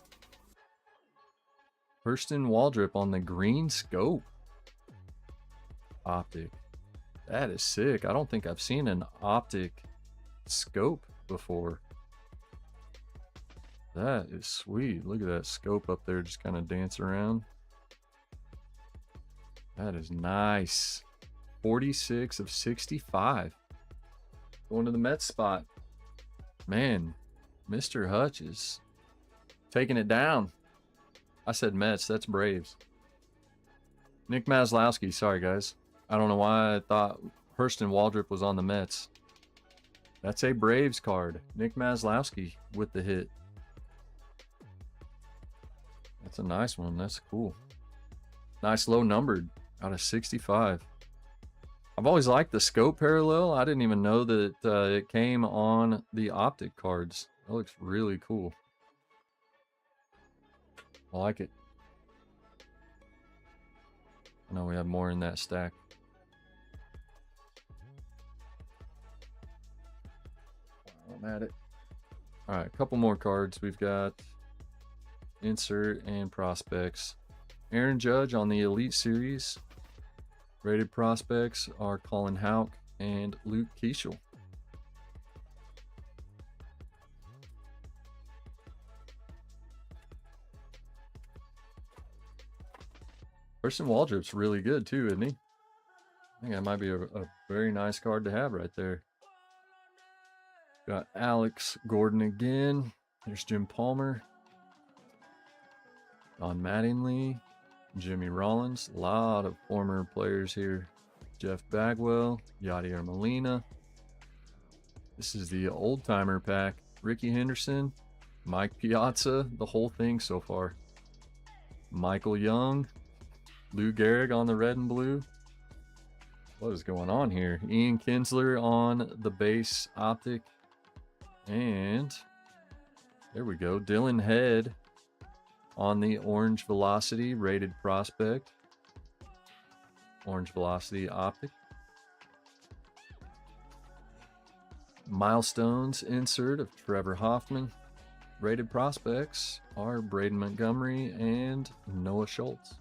Hurston Waldrop on the green scope optic. That is sick. I don't think I've seen an optic scope before. That is sweet. Look at that scope up there just kind of dance around. That is nice. 46 of 65. Going to the Mets spot. Man, Mr. Hutch is taking it down. I said Mets, that's Braves. Nick Maslowski, sorry guys. I don't know why I thought Hurston Waldrop was on the Mets. That's a Braves card. Nick Maslowski with the hit. That's a nice one. That's cool. Nice low numbered out of 65. I've always liked the scope parallel. I didn't even know that it came on the optic cards. That looks really cool. I like it. I know we have more in that stack. I'm at it. All right, a couple more cards. We've got insert and prospects. Aaron Judge on the Elite Series. Rated prospects are Colin Houck and Luke Keeschel. Hurston Waldrop's really good too, isn't he? I think that might be a very nice card to have right there. Got Alex Gordon again. There's Jim Palmer. Don Mattingly. Jimmy Rollins. A lot of former players here. Jeff Bagwell. Yadier Molina. This is the old timer pack. Ricky Henderson. Mike Piazza. The whole thing so far. Michael Young. Lou Gehrig on the red and blue. What is going on here? Ian Kinsler on the base optic. And there we go. Dylan Head on the orange velocity rated prospect. Orange Velocity Optic. Milestones insert of Trevor Hoffman. Rated prospects are Braden Montgomery and Noah Schultz.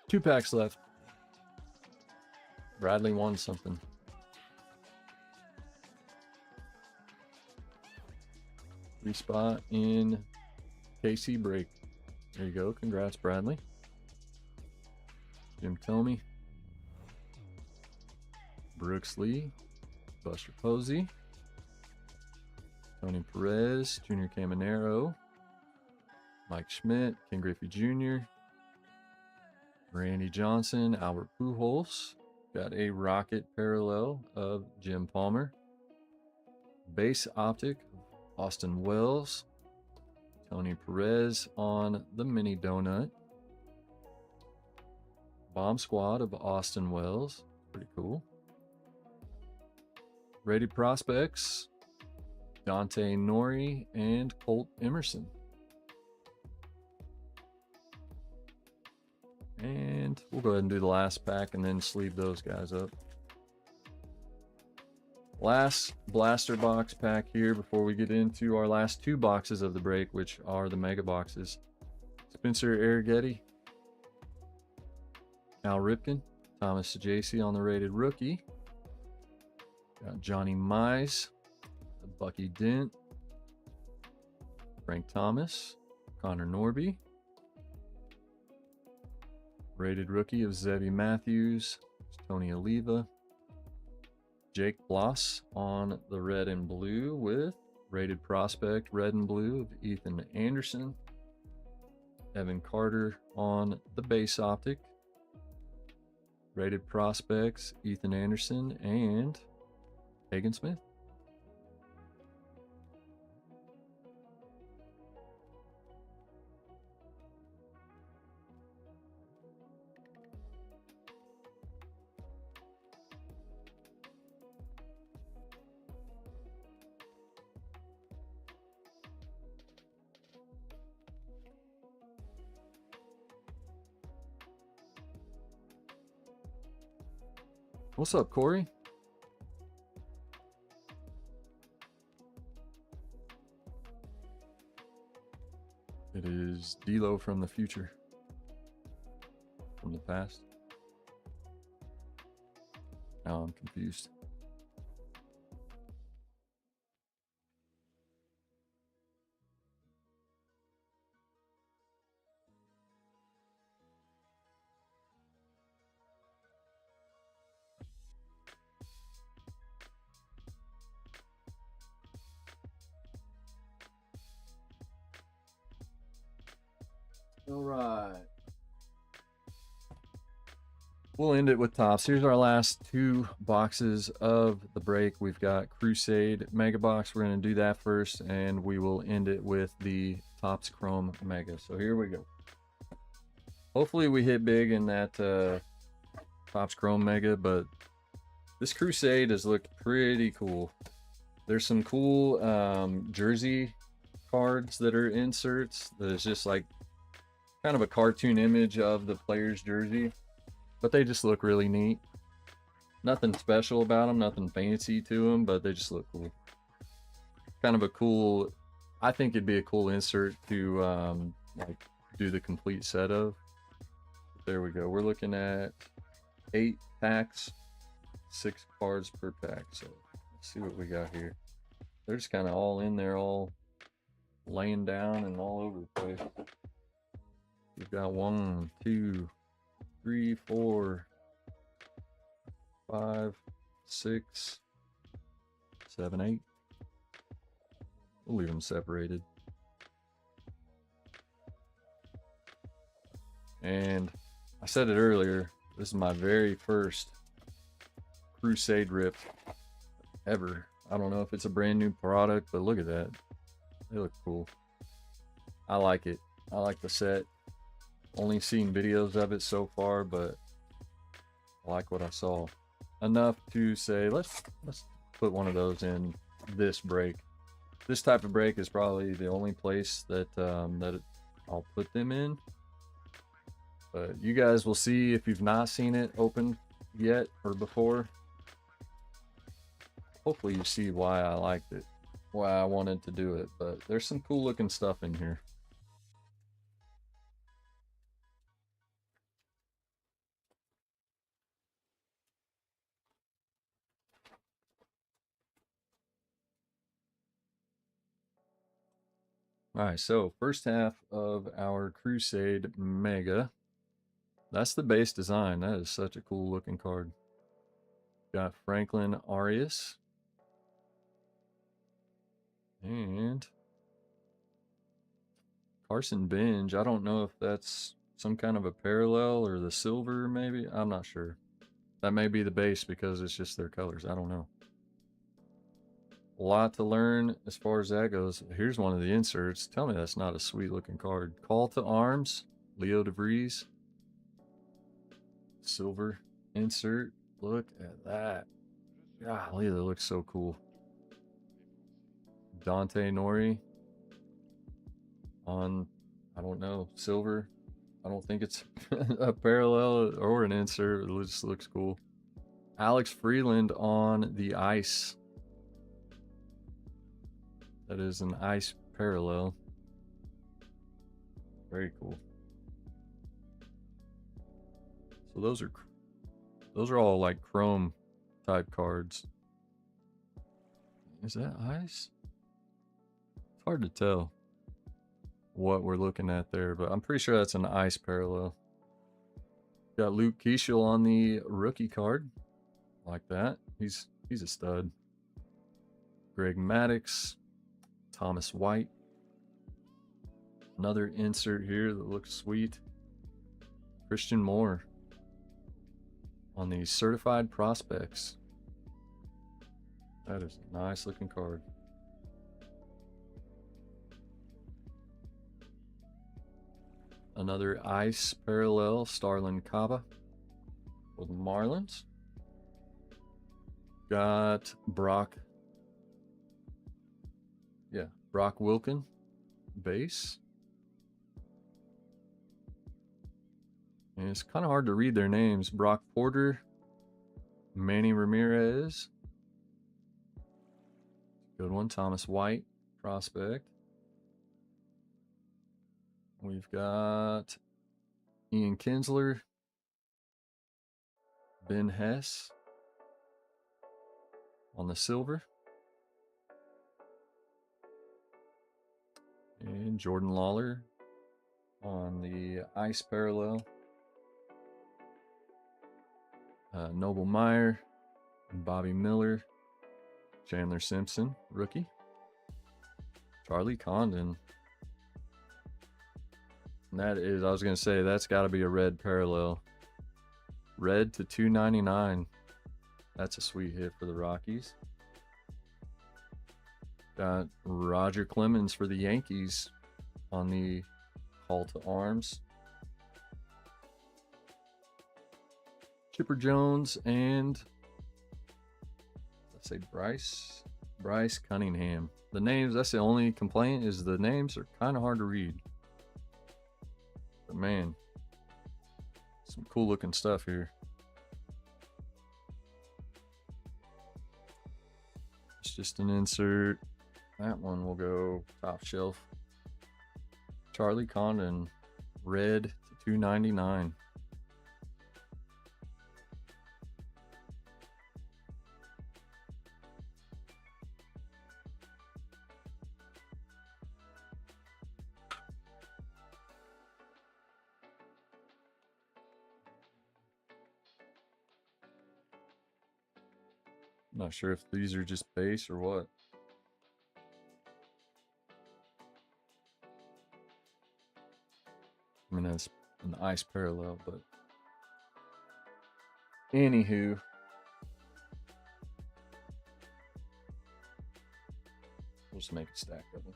Two packs left. Bradley won something. Free spot in KC break. There you go. Congrats, Bradley. Jim Tomey. Brooks Lee. Buster Posey. Tony Perez. Junior Caminero. Mike Schmidt. Ken Griffey Jr. Randy Johnson. Albert Pujols. Got a rocket parallel of Jim Palmer. Base optic, Austin Wells. Tony Perez on the mini donut. Bomb squad of Austin Wells. Pretty cool. Rated prospects, Dante Nori and Colt Emerson. And we'll go ahead and do the last pack and then sleeve those guys up. Last blaster box pack here before we get into our last two boxes of the break, which are the mega boxes. Spencer Arrighetti, Cal Ripken, Thomas Sajaci on the rated rookie. Got Johnny Mize, Bucky Dent, Frank Thomas, Connor Norby. Rated rookie of Zebby Matthews, Tony Oliva. Jake Bloss on the red and blue with rated prospect red and blue of Ethan Anderson. Evan Carter on the base optic. Rated prospects Ethan Anderson and Hagen Smith. What's up, Corey? It is D'Lo from the future. From the past. Now I'm confused. All right. We'll end it with tops. Here's our last two boxes of the break. We've got Crusade Mega Box. We're going to do that first, and we will end it with the Topps Chrome Mega. So here we go. Hopefully we hit big in that Topps Chrome Mega, but this Crusade has looked pretty cool. There's some cool jersey cards that are inserts that is just like kind of a cartoon image of the player's jersey, but they just look really neat. Nothing special about them, nothing fancy to them, but they just look cool. Kind of a cool, I think it'd be a cool insert to like do the complete set of. There we go. We're looking at 8 packs, 6 cards per pack. So let's see what we got here. They're just kind of all in there, all laying down and all over the place. We've got 1, 2, 3, 4, 5, 6, 7, 8. We'll leave them separated. And I said it earlier, this is my very first Crusade rip ever. I don't know if it's a brand new product, but look at that. They look cool. I like it. I like the set. Only seen videos of it so far, but I like what I saw. Enough to say, let's put one of those in this break. This type of break is probably the only place that I'll put them in. But you guys will see if you've not seen it open yet or before. Hopefully you see why I liked it, why I wanted to do it. But there's some cool looking stuff in here. Alright, so first half of our Crusade Mega. That's the base design. That is such a cool looking card. Got Franklin Arias. And Carson Benj. I don't know if that's some kind of a parallel or the silver maybe. I'm not sure. That may be the base because it's just their colors. I don't know. A lot to learn as far as that goes. Here's one of the inserts. Tell me that's not a sweet looking card. Call to Arms. Leo DeVries. Silver insert. Look at that. Golly, that looks so cool. Dante Nori on, I don't know, silver. I don't think it's a parallel or an insert. It just looks cool. Alex Freeland on the ice. That is an ice parallel. Very cool. So those are all like chrome type cards. Is that ice? It's hard to tell what we're looking at there, but I'm pretty sure that's an ice parallel. Got Luke Keeschel on the rookie card. Like that. He's a stud. Greg Maddux. Thomas White. Another insert here that looks sweet. Christian Moore on the certified prospects. That is a nice looking card. Another ice parallel, Starlin Cava with Marlins. Got Brock Wilkin, base. And it's kind of hard to read their names. Brock Porter, Manny Ramirez. Good one. Thomas White, prospect. We've got Ian Kinsler, Ben Hess on the silver. And Jordan Lawler on the ice parallel. Noble Meyer, and Bobby Miller, Chandler Simpson, rookie. Charlie Condon. And that is, I was going to say, that's got to be a red parallel. Red to 299. That's a sweet hit for the Rockies. Got Roger Clemens for the Yankees on the call to arms. Chipper Jones and, let's say, Bryce Cunningham. The names, that's the only complaint, is the names are kind of hard to read. But man, some cool looking stuff here. It's just an insert. That one will go top shelf. Charlie Condon, red to 299. Not sure if these are just base or what. I mean, that's an ice parallel, but anywho. We'll just make a stack of them.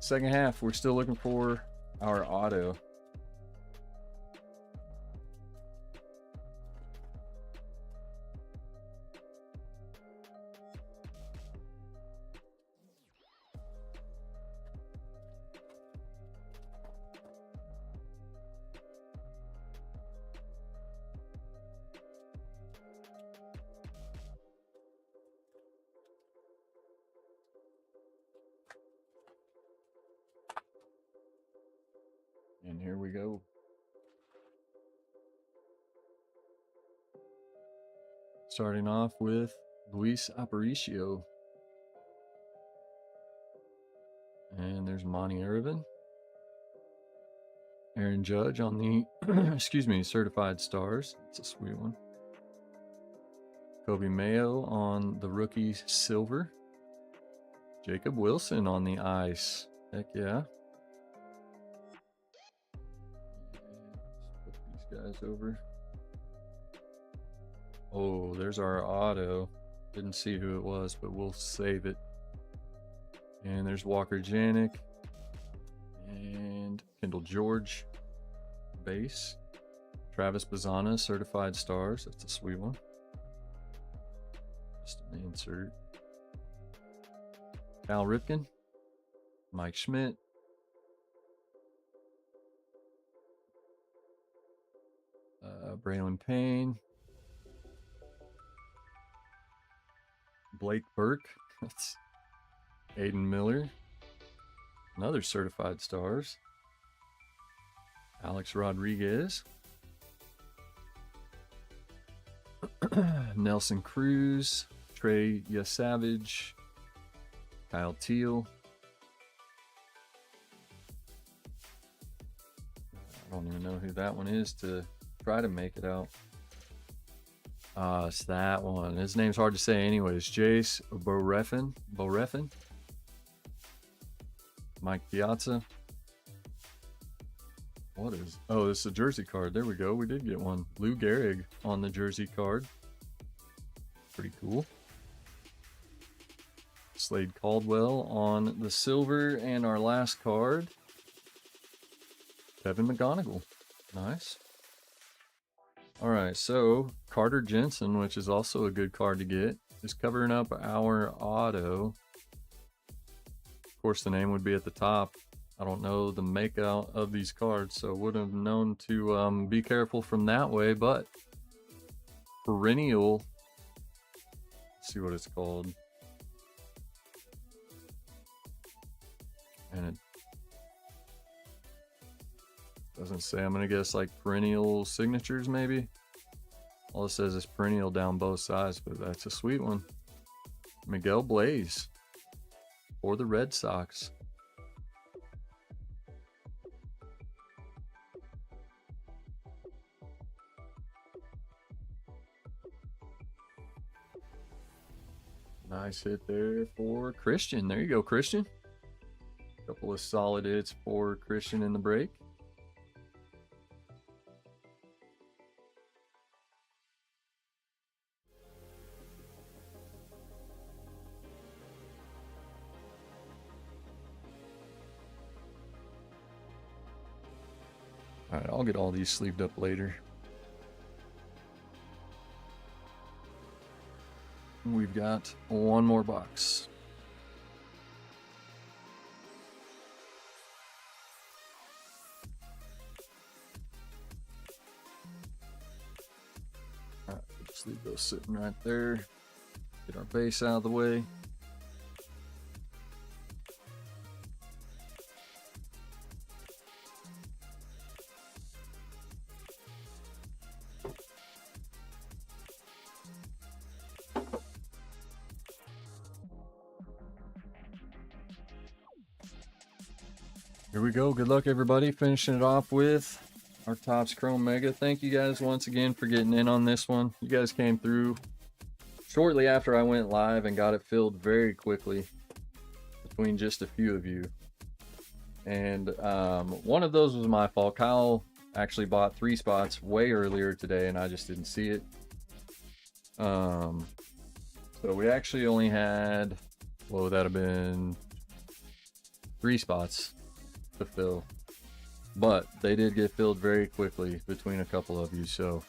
Second half, we're still looking for our auto. And here we go. Starting off with Luis Aparicio. And there's Monty Irvin. Aaron Judge on the, excuse me, certified stars. It's a sweet one. Kobe Mayo on the rookie silver. Jacob Wilson on the ice. Heck yeah. Let's put these guys over. Oh, there's our auto. Didn't see who it was, but we'll save it. And there's Walker Janik. And Kendall George. Base. Travis Bazana, certified stars. That's a sweet one. Just an insert. Cal Ripken. Mike Schmidt. Braylon Payne. Blake Burke. That's Aiden Miller. Another certified stars. Alex Rodriguez. Nelson Cruz. Trey Yasavage. Kyle Teal. I don't even know who that one is to try to make it out. It's that one. His name's hard to say anyways. Jace Boreffin. Mike Piazza. What is... Oh, this is a jersey card. There we go. We did get one. Lou Gehrig on the jersey card. Pretty cool. Slade Caldwell on the silver. And our last card, Kevin McGonigal. Nice. All right, so Carter Jensen, which is also a good card to get, is covering up our auto. Of course, the name would be at the top. I don't know the makeout of these cards, so would have known to be careful from that way, but perennial, let's see what it's called. And it doesn't say. I'm going to guess like perennial signatures, maybe. All it says is perennial down both sides, but that's a sweet one. Miguel Blaze for the Red Sox. Nice hit there for Christian. There you go, Christian. Couple of solid hits for Christian in the break. All right, I'll get all these sleeved up later. We've got one more box. All right, just leave those sitting right there. Get our base out of the way. Here we go. Good luck, everybody. Finishing it off with our Topps Chrome Mega. Thank you guys once again for getting in on this one. You guys came through shortly after I went live and got it filled very quickly between just a few of you. And one of those was my fault. Kyle actually bought 3 spots way earlier today and I just didn't see it. So we actually only had, what would that have been, 3 spots to fill, but they did get filled very quickly between a couple of you, so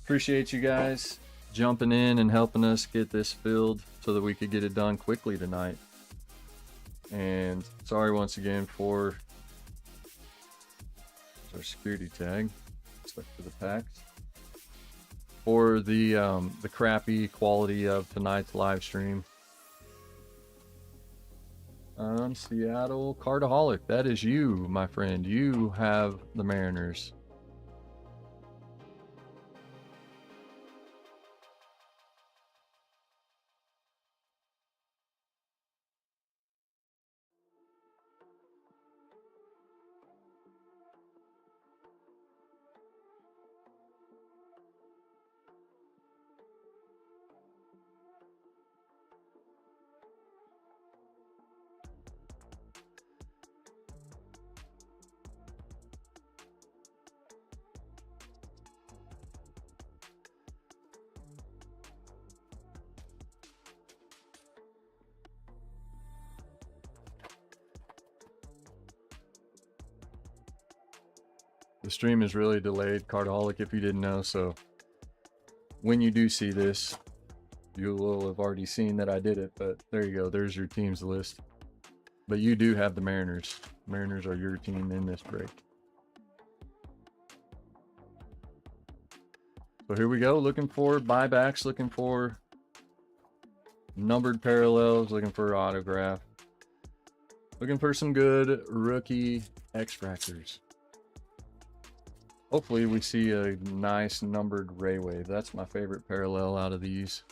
appreciate you guys jumping in and helping us get this filled so that we could get it done quickly tonight. And sorry once again for our security tag stuck to the packs for the crappy quality of tonight's live stream. Seattle Cardaholic, that is you, my friend. You have the Mariners. The stream is really delayed, Cardaholic, if you didn't know, so when you do see this, you will have already seen that I did it, but there you go, there's your team's list. But you do have the Mariners. Mariners are your team in this break. So here we go, looking for buybacks, looking for numbered parallels, looking for autograph, looking for some good rookie X-Fractors. Hopefully we see a nice numbered Ray Wave. That's my favorite parallel out of these.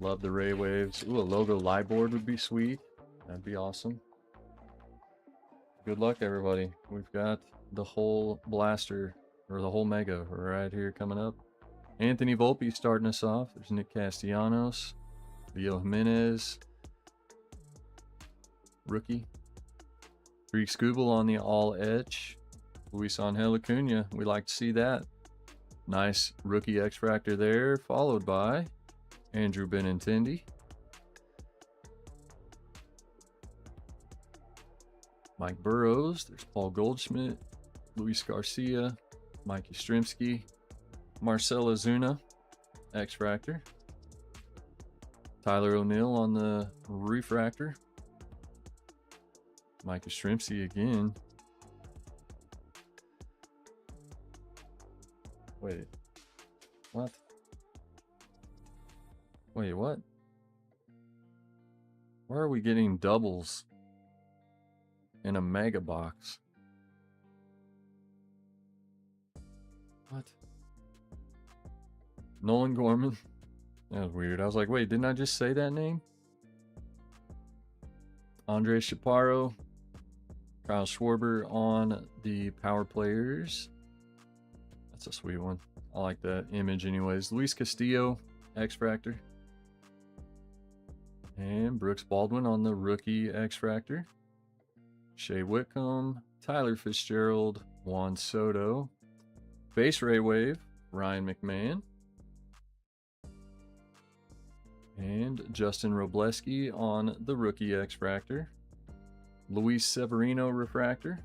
Love the Ray Waves. Ooh, a logo light board would be sweet. That'd be awesome. Good luck, everybody. We've got the whole blaster, or the whole mega right here coming up. Anthony Volpe starting us off. There's Nick Castellanos. Leo Jimenez. Rookie. Freak Scooble on the all edge. Luis Angel Acuna, we like to see that. Nice rookie X-Fractor there, followed by Andrew Benintendi. Mike Burrows, there's Paul Goldschmidt, Luis Garcia, Mike Yastrzemski, Marcell Ozuna, X-Fractor. Tyler O'Neill on the refractor. Mike Yastrzemski again. Wait, what? Wait, what? Where are we getting doubles in a mega box? What? Nolan Gorman? That was weird. I was like, wait, didn't I just say that name? Andre Chaparro, Kyle Schwarber on the power players. That's a sweet one. I like that image anyways. Luis Castillo, X-Fractor. And Brooks Baldwin on the rookie X-Fractor. Shea Whitcomb, Tyler Fitzgerald, Juan Soto. Base Ray Wave, Ryan McMahon. And Justin Robleski on the rookie X-Fractor. Luis Severino Refractor.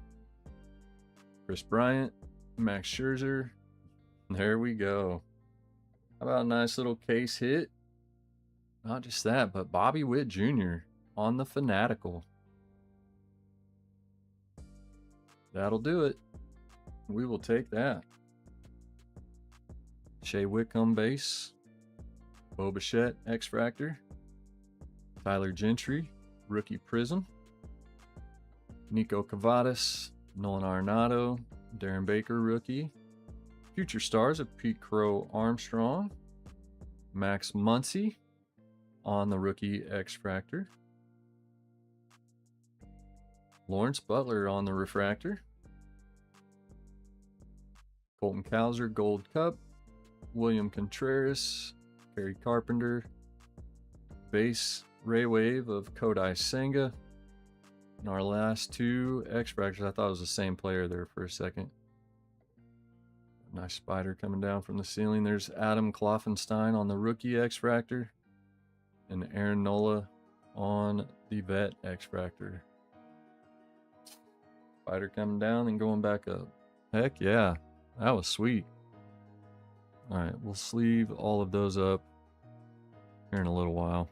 Chris Bryant, Max Scherzer. There we go. How about a nice little case hit? Not just that, but Bobby Witt Jr. on the Fanatical. That'll do it. We will take that. Shea Whitcomb base. Bo Bichette X-Fractor. Tyler Gentry, rookie Prism. Nico Cavadas, Nolan Arenado, Darren Baker rookie. Future stars of Pete Crow Armstrong. Max Muncy on the rookie X-Fractor. Lawrence Butler on the refractor. Colton Cowser Gold Cup. William Contreras, Kerry Carpenter. Base Ray Wave of Kodai Senga. And our last two X-Fractors, I thought it was the same player there for a second. Nice spider coming down from the ceiling. There's Adam Kloffenstein on the rookie X-Fractor. And Aaron Nola on the vet X-Fractor. Spider coming down and going back up. Heck yeah, that was sweet. All right, we'll sleeve all of those up here in a little while.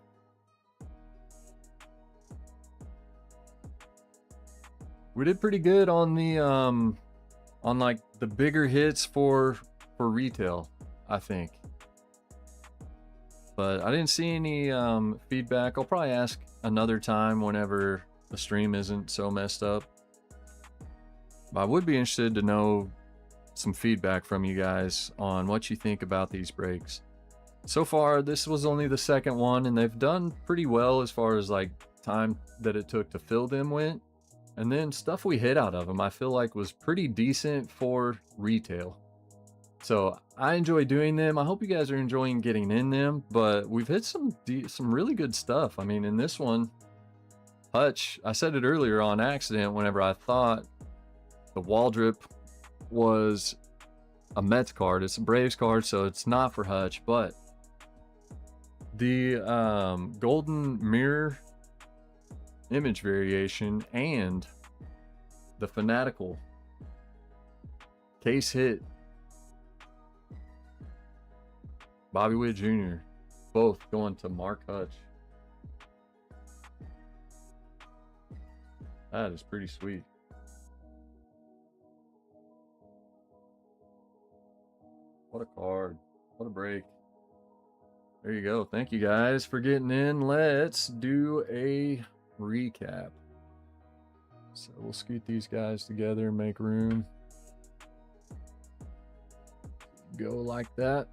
We did pretty good on the on like the bigger hits for retail, I think. But I didn't see any feedback. I'll probably ask another time whenever the stream isn't so messed up. But I would be interested to know some feedback from you guys on what you think about these breaks. So far, this was only the second one, and they've done pretty well as far as like time that it took to fill them went. And then stuff we hit out of them, I feel like was pretty decent for retail. So I enjoy doing them. I hope you guys are enjoying getting in them, but we've hit some really good stuff. I mean, in this one, Hutch, I said it earlier on accident whenever I thought the Waldrop was a Mets card. It's a Braves card, so it's not for Hutch, but the golden mirror image variation and the Fanatical case hit Bobby Witt Jr. both going to Mark Hutch. That is pretty sweet. What a card. What a break. There you go. Thank you guys for getting in. Let's do a recap. So we'll scoot these guys together, make room. Go like that.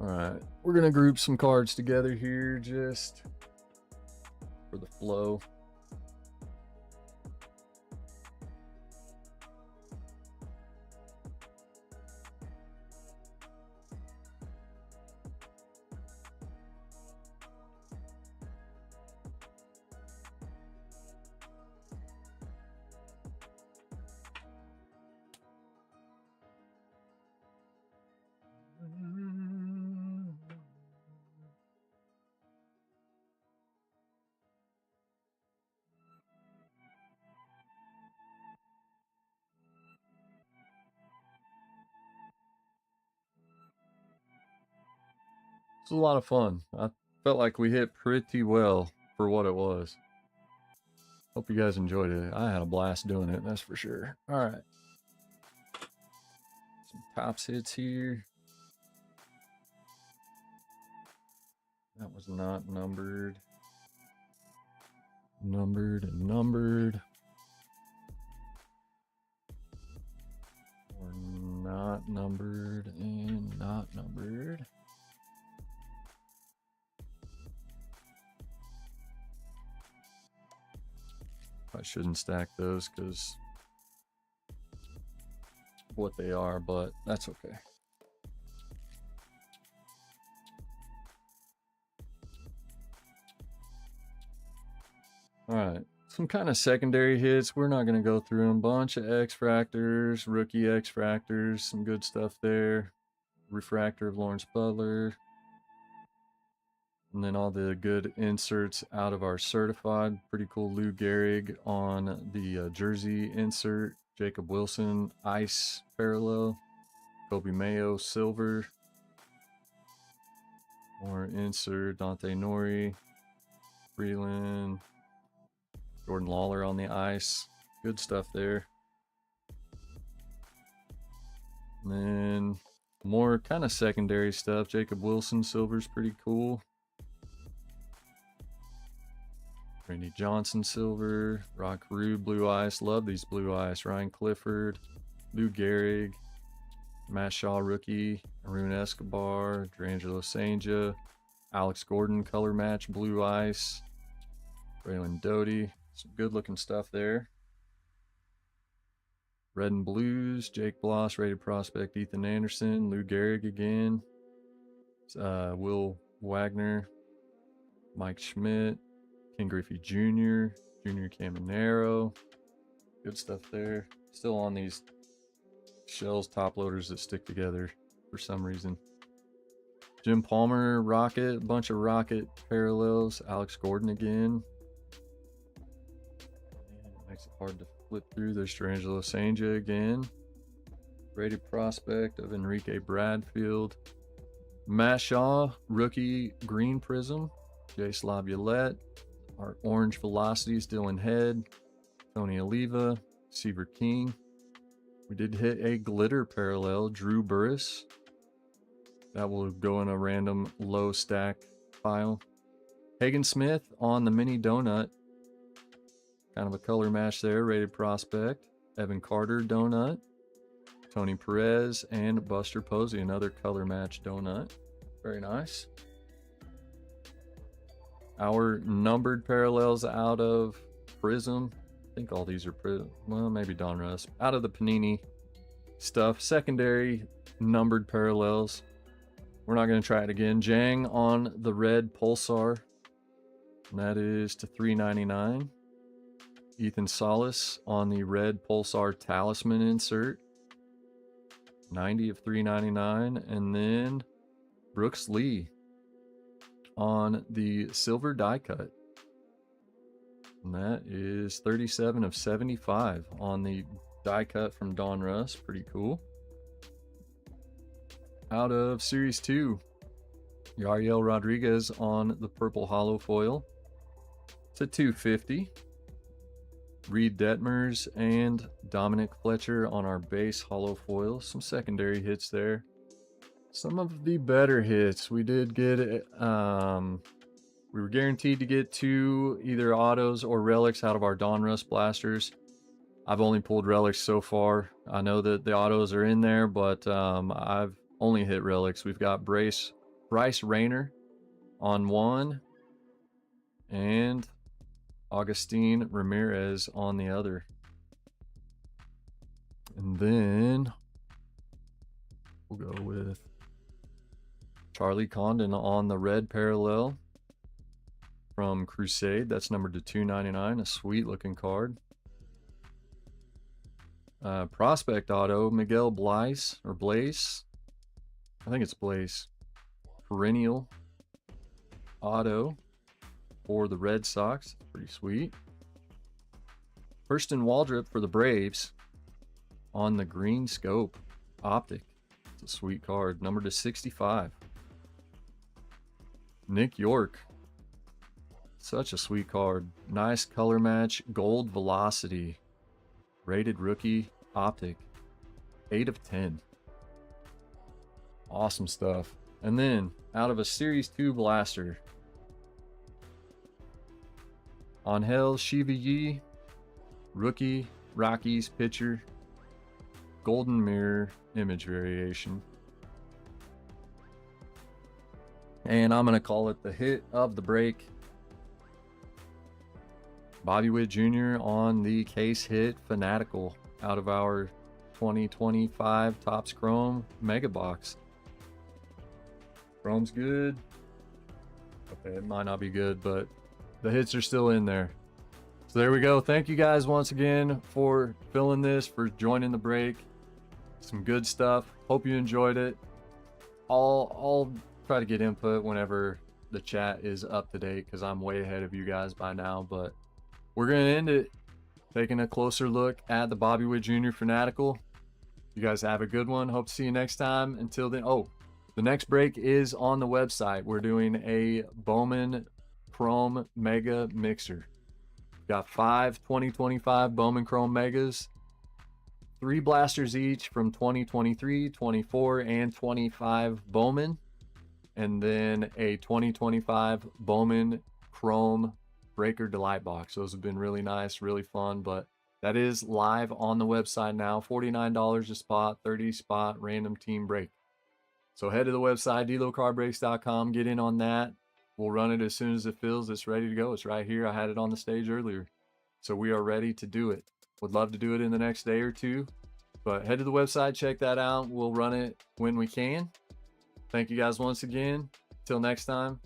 All right, we're gonna group some cards together here just for the flow. It was a lot of fun. I felt like we hit pretty well for what it was. Hope you guys enjoyed it. I had a blast doing it, that's for sure. All right. Some tops hits here. That was not numbered. Numbered and numbered. Or not numbered and not numbered. I shouldn't stack those because what they are, but that's okay. All right, some kind of secondary hits. We're not going to go through them. Bunch of X-Fractors, rookie X-Fractors, some good stuff there. Refractor of Lawrence Butler. And then all the good inserts out of our certified. Pretty cool Lou Gehrig on the jersey insert. Jacob Wilson, ice parallel. Kobe Mayo, silver. More insert. Dante Nori. Freeland. Jordan Lawler on the ice. Good stuff there. And then more kind of secondary stuff. Jacob Wilson, silver's pretty cool. Randy Johnson, silver. Rock Rude, blue ice. Love these blue ice. Ryan Clifford. Lou Gehrig. Matt Shaw, rookie. Arun Escobar. D'Angelo Sanja. Alex Gordon, color match, blue ice. Braylon Doty. Some good looking stuff there. Red and Blues, Jake Bloss, rated prospect, Ethan Anderson, Lou Gehrig again, Will Wagner, Mike Schmidt, Ken Griffey Jr., Junior Caminero. Good stuff there. Still on these shells, top loaders that stick together for some reason. Jim Palmer, Rocket, a bunch of Rocket parallels. Alex Gordon again. Makes it hard to flip through. There's D'Angelo Sanja again. Rated prospect of Enrique Bradfield. Matt Shaw, rookie green prism. Jace Laviolette. Our orange velocities, Dylan Head. Tony Oliva. Seaver King. We did hit a glitter parallel. Drew Burris. That will go in a random low stack pile. Hagen Smith on the mini donut. Kind of a color match there. Rated prospect. Evan Carter donut. Tony Perez and Buster Posey, another color match donut. Very nice. Our numbered parallels out of Prism. I think all these are Prism. Well, maybe Donruss. Out of the Panini stuff. Secondary numbered parallels. We're not going to try it again. Jang on the red Pulsar. And that is to $3.99. Ethan Solis on the red Pulsar Talisman insert. 90 of $3.99. And then Brooks Lee on the silver die cut. And that is 37 of 75 on the die cut from Donruss. Pretty cool. Out of Series 2, Yariel Rodriguez on the purple hollow foil to $2.50. Reed Detmers and Dominic Fletcher on our base hollow foil. Some secondary hits there. Some of the better hits. We did get, we were guaranteed to get 2 either autos or relics out of our Donruss blasters. I've only pulled relics so far. I know that the autos are in there, but I've only hit relics. We've got Bryce Rayner on 1 and Augustine Ramirez on the other. And then we'll go with Charlie Condon on the red parallel from Crusade. That's numbered to $2.99. A sweet looking card. Prospect auto, Miguel Blaise. I think it's Blaise. Perennial auto for the Red Sox. Pretty sweet. Hurston Waldrop for the Braves on the green scope optic. It's a sweet card. Numbered to 65. Nick York. Such a sweet card. Nice color match. Gold velocity. Rated rookie optic. 8 of 10. Awesome stuff. And then out of a Series 2 blaster, Angel Shivayi, rookie Rockies pitcher, golden mirror image variation. And I'm going to call it the hit of the break. Bobby Witt Jr. on the case hit Fanatical out of our 2025 Topps Chrome Mega Box. Chrome's good. Okay, it might not be good, but the hits are still in there. So there we go. Thank you guys once again for filling this, for joining the break. Some good stuff. Hope you enjoyed it. I'll try to get input whenever the chat is up to date, because I'm way ahead of you guys by now. But we're going to end it taking a closer look at the Bobby Witt Jr. Fanatical. You guys have a good one. Hope to see you next time. Until then, the next break is on the website. We're doing a Bowman Chrome Mega Mixer. Got 5 2025 Bowman Chrome Megas, 3 blasters each from 2023, 24, and 25 Bowman, and then a 2025 Bowman Chrome Breaker Delight Box. Those have been really nice, really fun, but that is live on the website now. $49 a spot, 30 spot random team break. So head to the website, delocarbreaks.com, get in on that. We'll run it as soon as it fills. It's ready to go. It's right here. I had it on the stage earlier. So we are ready to do it. Would love to do it in the next day or two. But head to the website, check that out. We'll run it when we can. Thank you guys once again. Till next time,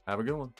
have a good one.